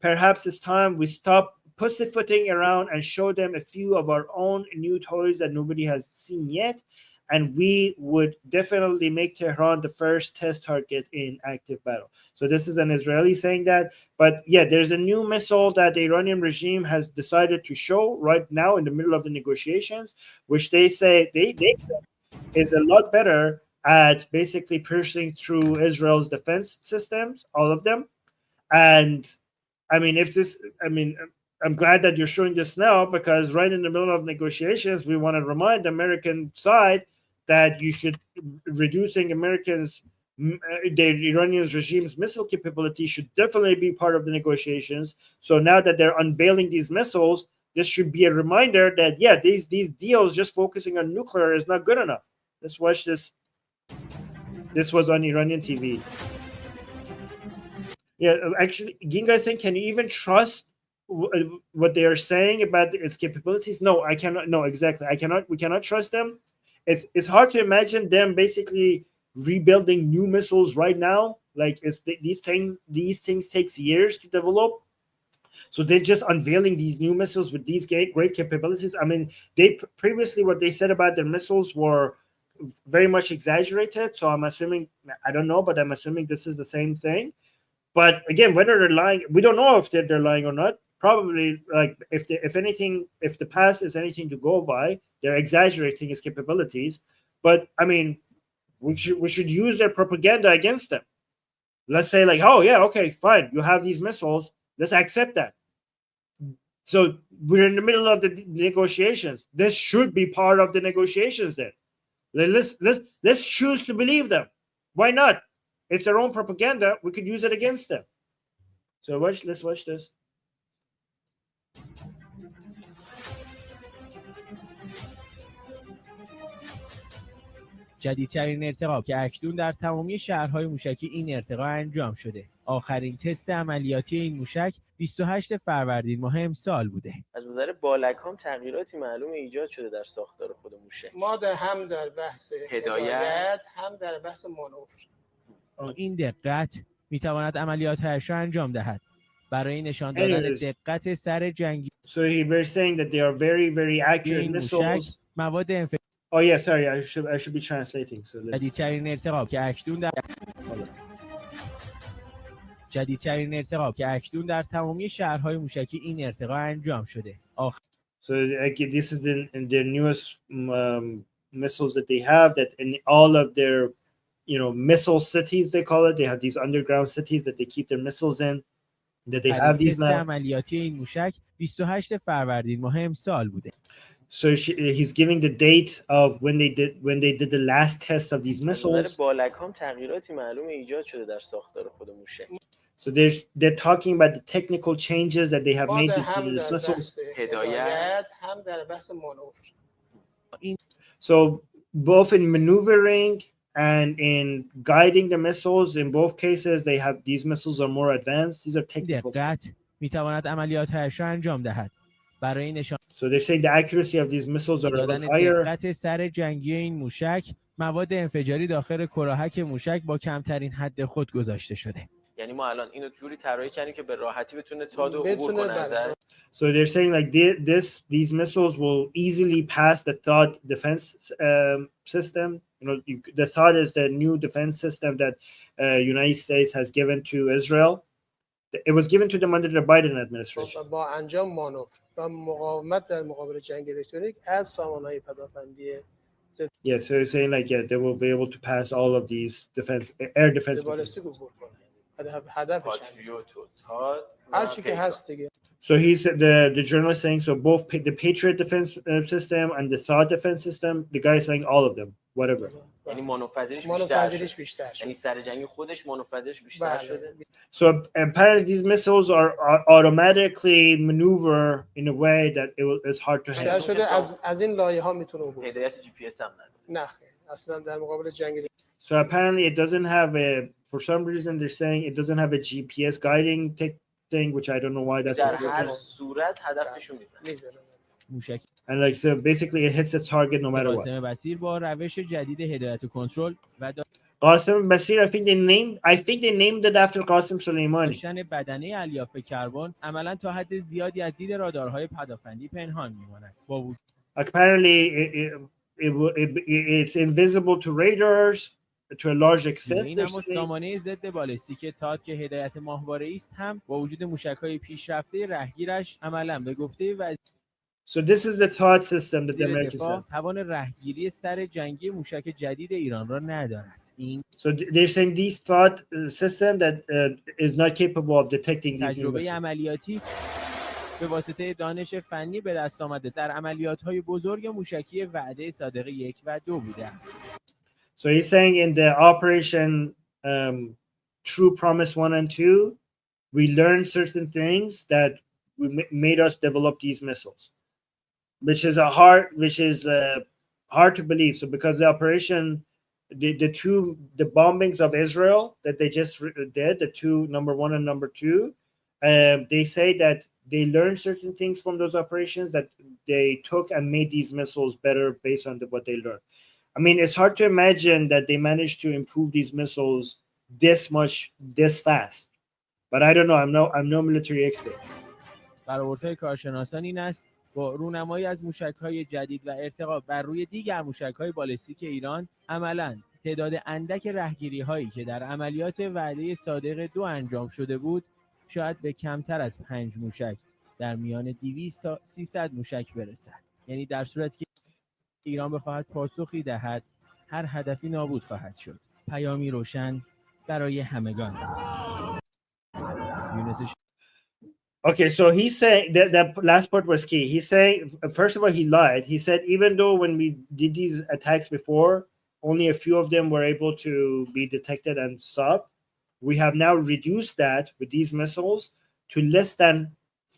S1: Perhaps it's time we stop pussyfooting around and show them a few of our own new toys that nobody has seen yet. And we would definitely make Tehran the first test target in active battle. So this is an Israeli saying that. But yeah, there's a new missile that the Iranian regime has decided to show right now in the middle of the negotiations, which they say they is a lot better at basically piercing through Israel's defense systems, all of them. And I mean, I'm glad that you're showing this now, because right in the middle of negotiations, we want to remind the American side that you should reducing the Iranian regime's missile capability should definitely be part of the negotiations. So now that they're unveiling these missiles, this should be a reminder that, yeah, these deals just focusing on nuclear is not good enough. Let's watch this. This was on Iranian TV. Yeah, actually, Ginga is saying, can you even trust what they are saying about its capabilities? No, I cannot. No, exactly. We cannot trust them. It's hard to imagine them basically rebuilding new missiles right now. Like, these things takes years to develop. So they're just unveiling these new missiles with these great capabilities. I mean, they previously, what they said about their missiles were very much exaggerated. So I'm assuming, I don't know, but I'm assuming this is the same thing. But again, whether they're lying, we don't know if they're lying or not. Probably, like, if the past is anything to go by, they're exaggerating his capabilities. But I mean, we should use their propaganda against them. Let's say, like, oh yeah, okay, fine, you have these missiles, let's accept that. So we're in the middle of the negotiations. This should be part of the negotiations then. Let's choose to believe them. Why not? It's their own propaganda. We could use it against them. So let's watch this.
S7: جدیدترین ارتقا که اکنون در تمامی شهرهای موشکی این ارتقا انجام شده. آخرین تست عملیاتی این موشک 28 فروردین ماه امسال بوده.
S8: از نظر بالکام تغییراتی معلوم ایجاد شده در ساختار خود موشک.
S9: ما هم در بحث هدایت هم در بحث مانور.
S7: این دقت میتواند عملیاتش را انجام دهد. برای نشان دادن دقت سر جنگی.
S1: So we're saying that they are very, very accurate missiles.
S7: مواد
S1: Oh yeah, sorry, I should be translating. So
S7: جدیدترین ارتقا که اکنون در جدیدترین ارتقا که اکنون در تمامی شهرهای موشکی این ارتقا انجام شده.
S1: So this is the newest missiles that they have, that in all of their missile cities, they call it, they have these underground cities that they keep their missiles in, that they have these now.
S7: عملیاتی این موشک 28 فروردین ماه امسال بوده.
S1: So he's giving the date of when they did the last test of these missiles.
S8: بالکام تغییراتی معلوم ایجاد شده در ساختار خود موشک.
S1: So they're talking about the technical changes that they have made to these missiles.
S8: هدایت
S9: هم در بحث مانور.
S1: So both in maneuvering and in guiding the missiles, in both cases, these missiles are more advanced. These are technical.
S7: دقت میتواند عملیاتش را انجام دهد. برای نشان
S1: So they're saying the accuracy of these missiles are a lot higher.
S7: دقت سر جنگی این موشک، مواد انفجاری داخل کلاهک موشک با کمترین حد خود گذاشته شده.
S8: یعنی ما الان اینو جوری طراحی کردیم که به راحتی بتونه تادو عبور کنه ازش.
S1: So they're saying like these missiles will easily pass the THAAD defense system. The THAAD is the new defense system that United States has given to Israel. It was given to them under the Biden administration.
S9: با انجام مانور و مقاومت در مقابل جنگ الکترونیک از سامانه‌های پدافندی.
S1: Yeah, so they're saying like they will be able to pass all of these air defense. So he said the journalist saying so both the Patriot defense system and the THAAD defense system, the guy is saying all of them, whatever.
S8: یعنی منفذریش بیشتر شد. یعنی سر جنگی خودش منفذریش بیشتر شده.
S1: So apparently these missiles are automatically maneuver in a way that is hard to handle.
S9: شده از این لایه‌ها میتونه عبور.
S8: هدایت جی پی اس هم نداره.
S9: نه اصلا در مقابل جنگ.
S1: So apparently it doesn't have for some reason they're saying it doesn't have a GPS guiding thing, which I don't know why that's.
S8: در هر صورت هدفشون میزنه.
S7: موشک.
S1: And like so basically it hits its target no matter what.
S7: قاسم بصیر با روش جدید هدایت و کنترل و
S1: Qassem Basir, I think they named it after Qassem Soleimani.
S7: داشتن بدنه الیاف کربن عملاً تا حد زیادی از دید رادارهای پدافندی پنهان میماند.
S1: Apparently it's invisible to radars to a large extent.
S7: این اما سامانه ضد بالستیک تاد که هدایت ماهواره‌ای است هم با وجود موشک‌های پیشرفته رهگیرش عملاً به گفته
S1: So this is the thought system that the Americans have.
S7: توان رهگیری سر جنگی موشک جدید ایران را ندارد.
S1: So they're saying these thought system that is not capable of detecting these
S7: تجربه عملیاتی به واسطه دانش فنی به دست آمده در عملیات‌های بزرگ موشکی وعده صادق 1 و 2 بوده است.
S1: So he's saying in the operation True Promise 1 and 2, we learned certain things that made us develop these missiles, which is hard to believe. So because the operation, the bombings of Israel that they just did, the two, number 1 and number 2, they say that they learned certain things from those operations that they took and made these missiles better based on what they learned. I mean, it's hard to imagine that they managed to improve these missiles this much, this fast. But I don't know. I'm no military expert.
S7: برآوردهای کارشناسان این است با رونمایی از موشک‌های جدید و ارتقا بر روی دیگر موشک‌های بالستیک ایران عملاً تعداد اندک رهگیری‌هایی که در عملیات وعده صادق 2 انجام شده بود شاید به کمتر از 5 موشک در میان 200 تا 300 موشک برسد. یعنی در صورتی که ایران بخواهد پاسخی دهد هر هدفی نابود خواهد شد. پیامی روشن برای همگان.
S1: Okay, so he's saying that last part was key. He's saying, first of all, he lied. He said, even though when we did these attacks before, only a few of them were able to be detected and stopped. We have now reduced that with these missiles to less than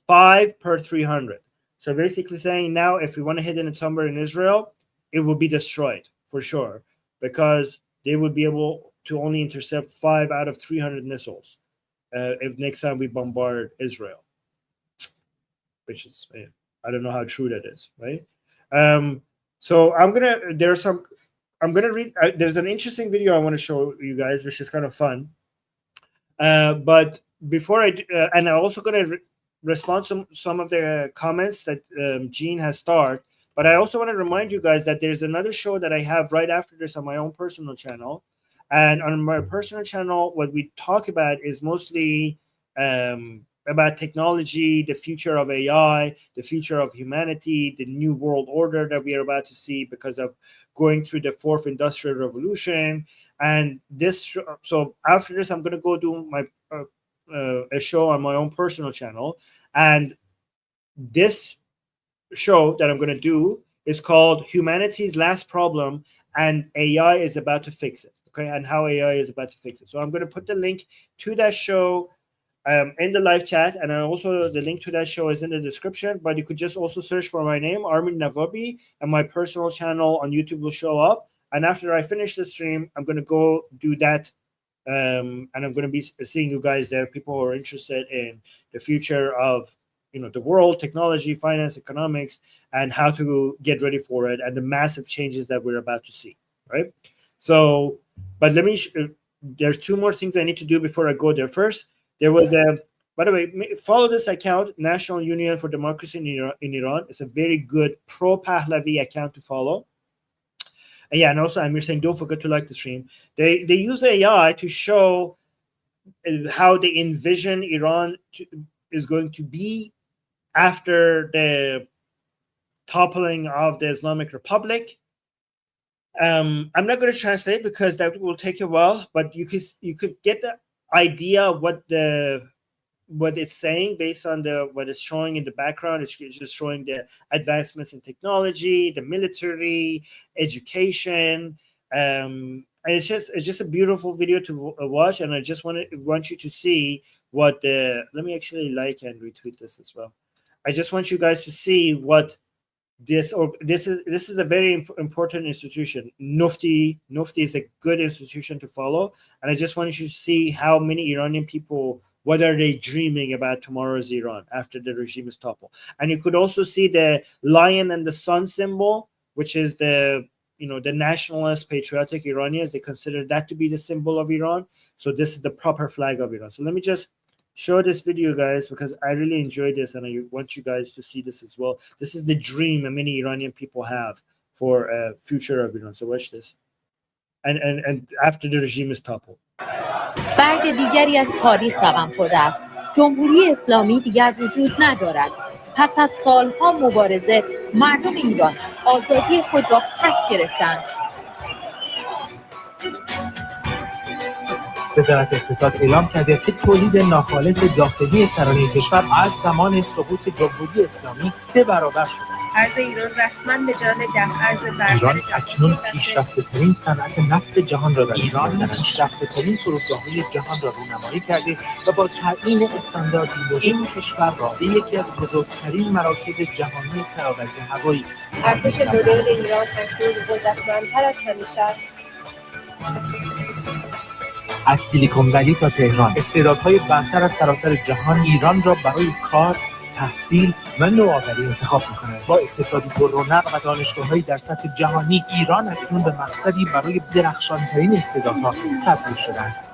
S1: 5 per 300. So basically saying now, if we want to hit it somewhere in Israel, it will be destroyed for sure, because they would be able to only intercept 5 out of 300 missiles if next time we bombard Israel. Which is, I don't know how true that is, right? So I'm gonna read. There's an interesting video I want to show you guys, which is kind of fun. But before and I'm also gonna respond to some of the comments that Gene has started. But I also want to remind you guys that there's another show that I have right after this on my own personal channel, And on my personal channel, what we talk about is mostly about technology, the future of AI, the future of humanity, the new world order that we are about to see because of going through the fourth industrial revolution. And this, so after this, I'm going to go do my a show on my own personal channel. And this show that I'm going to do is called Humanity's Last Problem, and AI is about to fix it. Okay, and how AI is about to fix it. So I'm going to put the link to that show in the live chat, and also the link to that show is in the description. But you could just also search for my name, Armin Navabi, and my personal channel on YouTube will show up. And after I finish the stream, I'm going to go do that, and I'm going to be seeing you guys there. People who are interested in the future of the world, technology, finance, economics, and how to get ready for it, and the massive changes that we're about to see. Right. So, but let me. There's two more things I need to do before I go there. First, there was a. By the way, follow this account, National Union for Democracy in Iran. It's a very good pro-Pahlavi account to follow. And yeah, and also Amir saying, don't forget to like the stream. They use AI to show how they envision Iran is going to be after the toppling of the Islamic Republic. I'm not going to translate because that will take a while, but you could get the idea of what it's saying based on what it's showing in the background. It's just showing the advancements in technology, the military, education, and it's just a beautiful video to watch. And I just want you to see what let me actually like and retweet this as well. I just want you guys to see what this is a very important institution. Nufti is a good institution to follow, and I just want you to see how many Iranian people, what are they dreaming about tomorrow's Iran after the regime is toppled. And you could also see the lion and the sun symbol, which is the nationalist patriotic Iranians. They consider that to be the symbol of Iran. So this is the proper flag of Iran. So let me just show this video, guys, because I really enjoyed this and I want you guys to see this as well. This is the dream that many Iranian people have for a future of Iran. So watch this. And after the regime is toppled.
S10: برگ دیگری از تاریخ رقم خورده است. جمهوری اسلامی دیگر وجود ندارد. پس از سالها مبارزه مردم ایران آزادی خود را پس گرفتند.
S11: وزارت اقتصاد اعلام کرده که تولید ناخالص داخلی سرانه کشور از زمان سقوط جمهوری اسلامی 3 برابر شده است.
S12: ارز ایران رسما به جان ارز برتر
S11: ایران اکنون پیشرفته‌ترین صنعت نفت جهان را ایران پیشرفته‌ترین فرودگاه‌های جهان را رونمایی کرده و با تعیین استانداردی این کشور را به یکی از بزرگترین مراکز جهانی ترابری هوایی
S12: ارتش مدرن ایران اکنون قدرتمندتر از همیشه است.
S11: از سیلیکون ولی تا تهران استعدادهای برتر از سراسر جهان ایران را برای کار، تحصیل و نوآوری انتخاب می‌کنند. با اقتصادی پررونق و دانشگاه‌هایی در سطح جهانی ایران اکنون به مقصدی برای درخشان‌ترین استعدادها تبدیل شده است.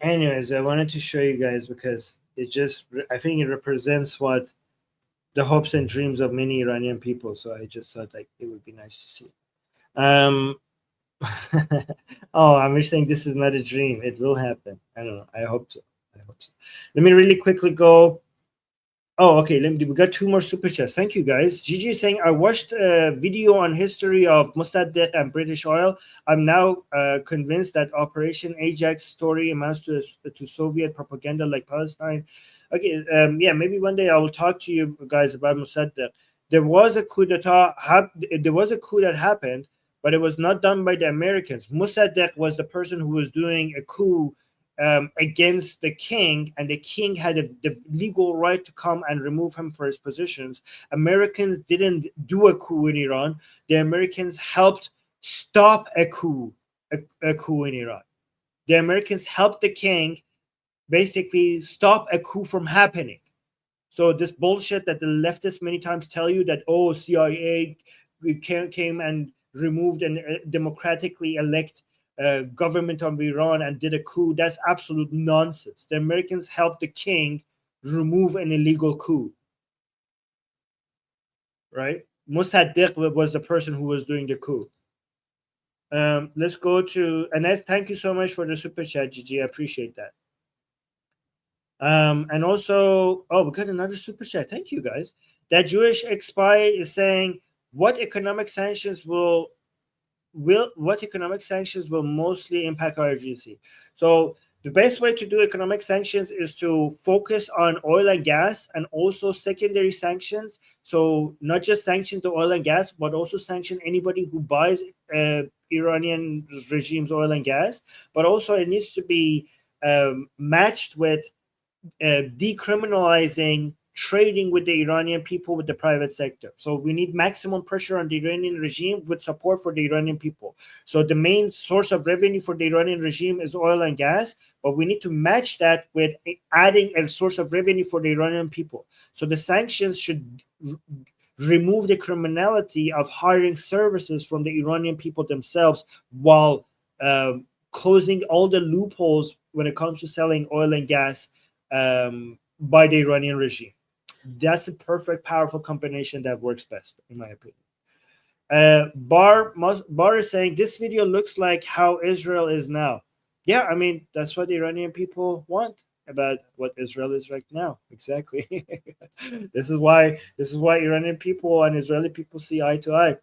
S1: Anyways, I wanted to show you guys because I think it represents what the hopes and dreams of many Iranian people. So I just thought like it would be nice to see. Oh, I'm just saying this is not a dream. It will happen. I don't know. I hope so. Let me really quickly go. Oh, okay. We got 2 more super chats. Thank you, guys. Gigi is saying, I watched a video on history of Mossadegh and British oil. I'm now convinced that Operation Ajax story amounts to Soviet propaganda like Palestine. Okay, yeah, maybe one day I will talk to you guys about Mossadegh. There was a coup d'etat. There was a coup that happened, but it was not done by the Americans. Mossadegh was the person who was doing a coup against the king, and the king had the legal right to come and remove him for his positions. Americans didn't do a coup in Iran. The Americans helped stop a coup in Iran. The Americans helped the king basically stop a coup from happening. So this bullshit that the leftists many times tell you that, oh, CIA came and removed and democratically elect government of Iran and did a coup, that's absolute nonsense. The Americans helped the king remove an illegal coup. Right? Mossadegh was the person who was doing the coup. Let's go to Annette. Thank you so much for the super chat, Gigi. I appreciate that. And also, we got another super chat. Thank you, guys. That Jewish spy is saying, what economic sanctions will mostly impact IRGC? So the best way to do economic sanctions is to focus on oil and gas and also secondary sanctions. So not just sanction the oil and gas, but also sanction anybody who buys Iranian regime's oil and gas. But also it needs to be matched with decriminalizing trading with the Iranian people, with the private sector. So we need maximum pressure on the Iranian regime with support for the Iranian people. So the main source of revenue for the Iranian regime is oil and gas, but we need to match that with adding a source of revenue for the Iranian people. So the sanctions should remove the criminality of hiring services from the Iranian people themselves, while closing all the loopholes when it comes to selling oil and gas by the Iranian regime. That's a perfect, powerful combination that works best, in my opinion. Bar is saying this video looks like how Israel is now. Yeah, I mean, that's what the Iranian people want about what Israel is right now. Exactly. This is why Iranian people and Israeli people see eye to eye.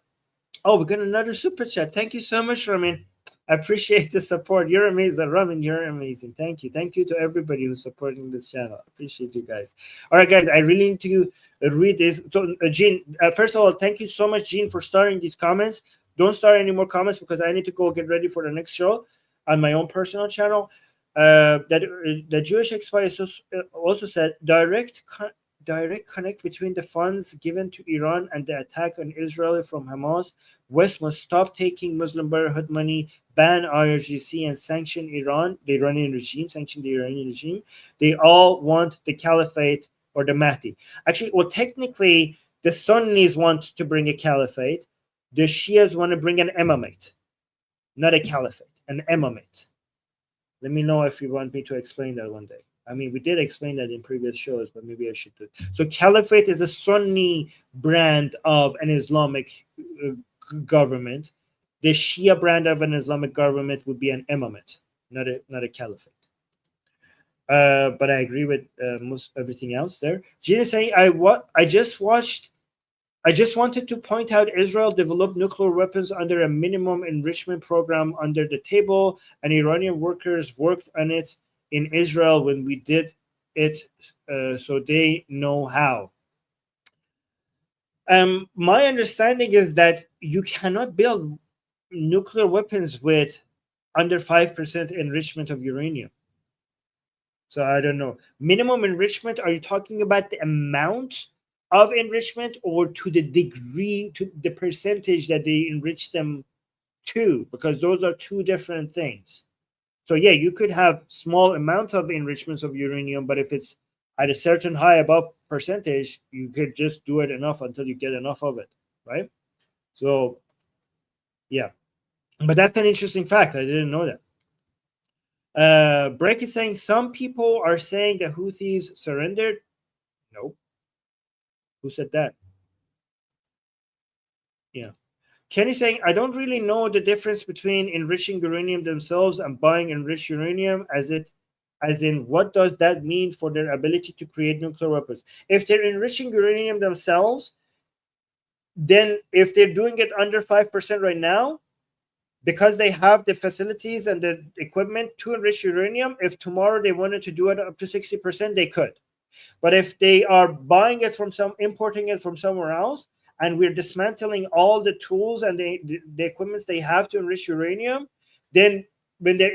S1: Oh, we got another super chat. Thank you so much, Ramin. I appreciate the support. You're amazing, Ramin. You're amazing. Thank you. Thank you to everybody who's supporting this channel. I appreciate you guys. All right, guys, I really need to read this. So, Jean, first of all, thank you so much, Jean, for starting these comments. Don't start any more comments because I need to go get ready for the next show on my own personal channel. That the Jewish spy also said direct connect between the funds given to Iran and the attack on Israel from Hamas. West must stop taking Muslim Brotherhood money, ban IRGC, and sanction Iran, the Iranian regime, sanction the Iranian regime. They all want the caliphate or the Mahdi. Actually, well, technically, the Sunnis want to bring a caliphate. The Shias want to bring an imamate, not a caliphate, an imamate. Let me know if you want me to explain that one day. I mean, we did explain that in previous shows, but maybe I should do it. So caliphate is a Sunni brand of an Islamic government. The Shia brand of an Islamic government would be an imamate, not a caliphate. But I agree with most everything else there. Gina is saying, I just wanted to point out Israel developed nuclear weapons under a minimum enrichment program under the table, and Iranian workers worked on it in Israel when we did it, so they know how. My understanding is that you cannot build nuclear weapons with under 5% enrichment of uranium. So I don't know. Minimum enrichment, are you talking about the amount of enrichment or to the degree, to the percentage that they enrich them to? Because those are two different things. So yeah, you could have small amounts of enrichments of uranium, but if it's at a certain high above percentage, you could just do it enough until you get enough of it, right? So yeah, but that's an interesting fact. I didn't know that. Break is saying some people are saying the Houthis surrendered. No. Who said that? Yeah. Kenny's saying, I don't really know the difference between enriching uranium themselves and buying enriched uranium, as in what does that mean for their ability to create nuclear weapons? If they're enriching uranium themselves, then if they're doing it under 5% right now, because they have the facilities and the equipment to enrich uranium, if tomorrow they wanted to do it up to 60%, they could. But if they are buying it from importing it from somewhere else, and we're dismantling all the tools and the equipments they have to enrich uranium, then when they're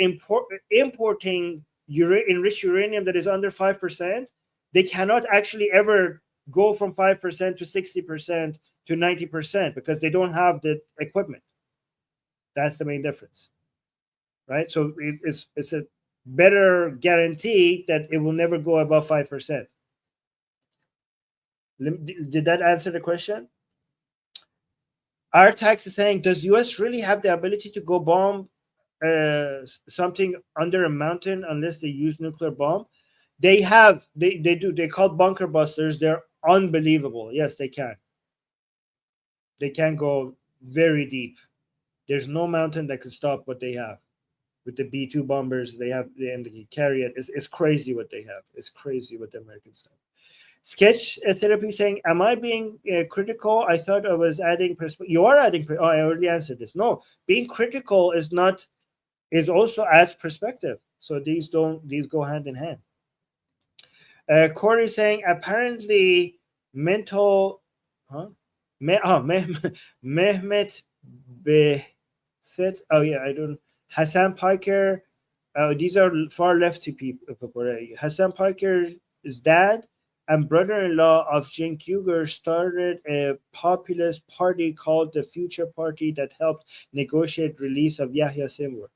S1: importing enriched uranium that is under 5%, they cannot actually ever go from 5% to 60% to 90% because they don't have the equipment. That's the main difference, right? So it's a better guarantee that it will never go above 5%. Did that answer the question? Our tax is saying, does U.S. really have the ability to go bomb something under a mountain unless they use nuclear bomb? They do. They're called bunker busters. They're unbelievable. Yes, they can. They can go very deep. There's no mountain that could stop what they have. With the B-2 bombers they have, and they carry it. It's crazy what they have. It's crazy what the Americans have. Sketch therapy saying, am I being critical? I thought I was adding perspective. You are adding. Oh, I already answered this. No, being critical is also adds perspective. So these go hand in hand. Corey saying, apparently mental, Mehmet Beset. Oh yeah, I don't. Hassan Piker. These are far lefty people. Hassan Piker's dad and brother-in-law of Cenk Uygur started a populist party called the Future Party that helped negotiate release of Yahya Sinwar.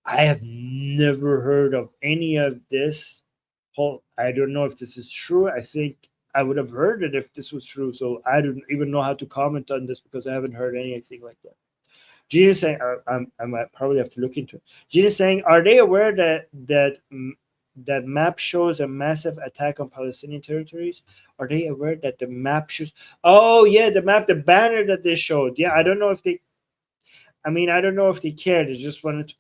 S1: I have never heard of any of this. I don't know if this is true. I think I would have heard it if this was true. So I don't even know how to comment on this because I haven't heard anything like that. Gene is saying, I might probably have to look into it. Gene is saying, are they aware that map shows a massive attack on Palestinian territories? Are they aware that the map shows? Oh yeah, the banner that they showed. Yeah, I don't know if they cared. They just wanted to.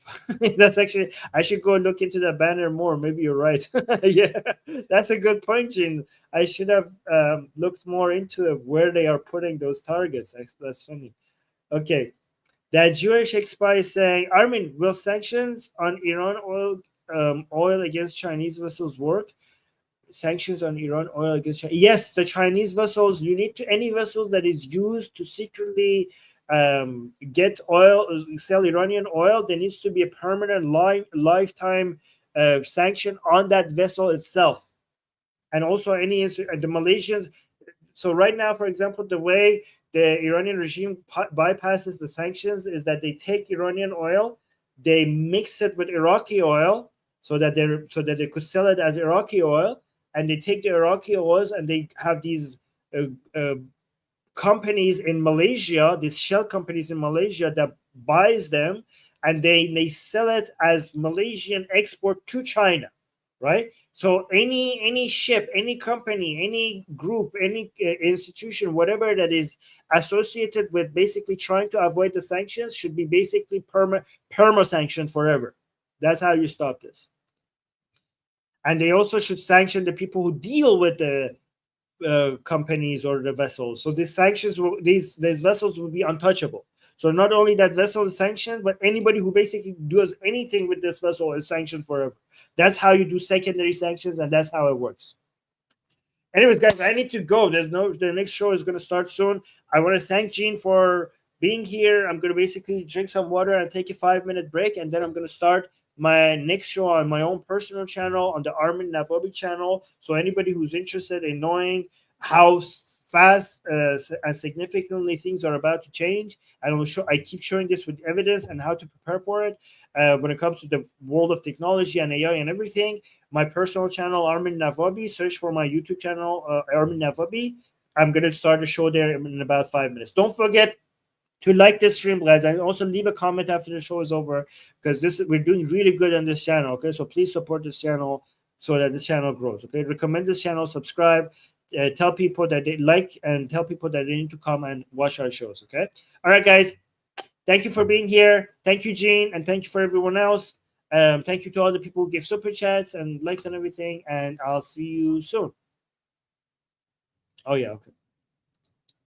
S1: That's actually, I should go and look into that banner more. Maybe you're right. Yeah, that's a good point, Gene. I should have looked more into it, where they are putting those targets. That's funny. Okay, that Jewish spy is saying, Armin, will sanctions on Iran oil against Chinese vessels work? Sanctions on Iran oil against China. Yes, the Chinese vessels. You need to, any vessels that is used to secretly get oil, sell Iranian oil, there needs to be a permanent lifetime sanction on that vessel itself. And also the Malaysians. So right now, for example, the way the Iranian regime bypasses the sanctions is that they take Iranian oil, they mix it with Iraqi oil so that they could sell it as Iraqi oil, and they take the Iraqi oils and they have these companies in Malaysia, these shell companies in Malaysia that buys them, and they sell it as Malaysian export to China, right? So any ship, any company, any group, any institution, whatever that is associated with basically trying to avoid the sanctions should be basically perma sanctioned forever. That's how you stop this. And they also should sanction the people who deal with the companies or the vessels. So these sanctions, these vessels will be untouchable. So not only that vessel is sanctioned, but anybody who basically does anything with this vessel is sanctioned forever. That's how you do secondary sanctions, and that's how it works. Anyways, guys, I need to go. The next show is going to start soon. I want to thank Gene for being here. I'm going to basically drink some water and take a 5-minute break, and then I'm going to start my next show on my own personal channel, on the Armin Navabi channel. So anybody who's interested in knowing how fast and significantly things are about to change, I keep showing this with evidence and how to prepare for it. When it comes to the world of technology and AI and everything, my personal channel, Armin Navabi, search for my YouTube channel, Armin Navabi. I'm going to start a show there in about 5 minutes. Don't forget to like this stream, guys, and also leave a comment after the show is over, because we're doing really good on this channel. Okay, so please support this channel so that this channel grows. Okay, recommend this channel, subscribe, tell people that they like, and tell people that they need to come and watch our shows. Okay, all right, guys. Thank you for being here. Thank you, Gene, and thank you for everyone else. Thank you to all the people who give super chats and likes and everything. And I'll see you soon. Oh yeah, okay.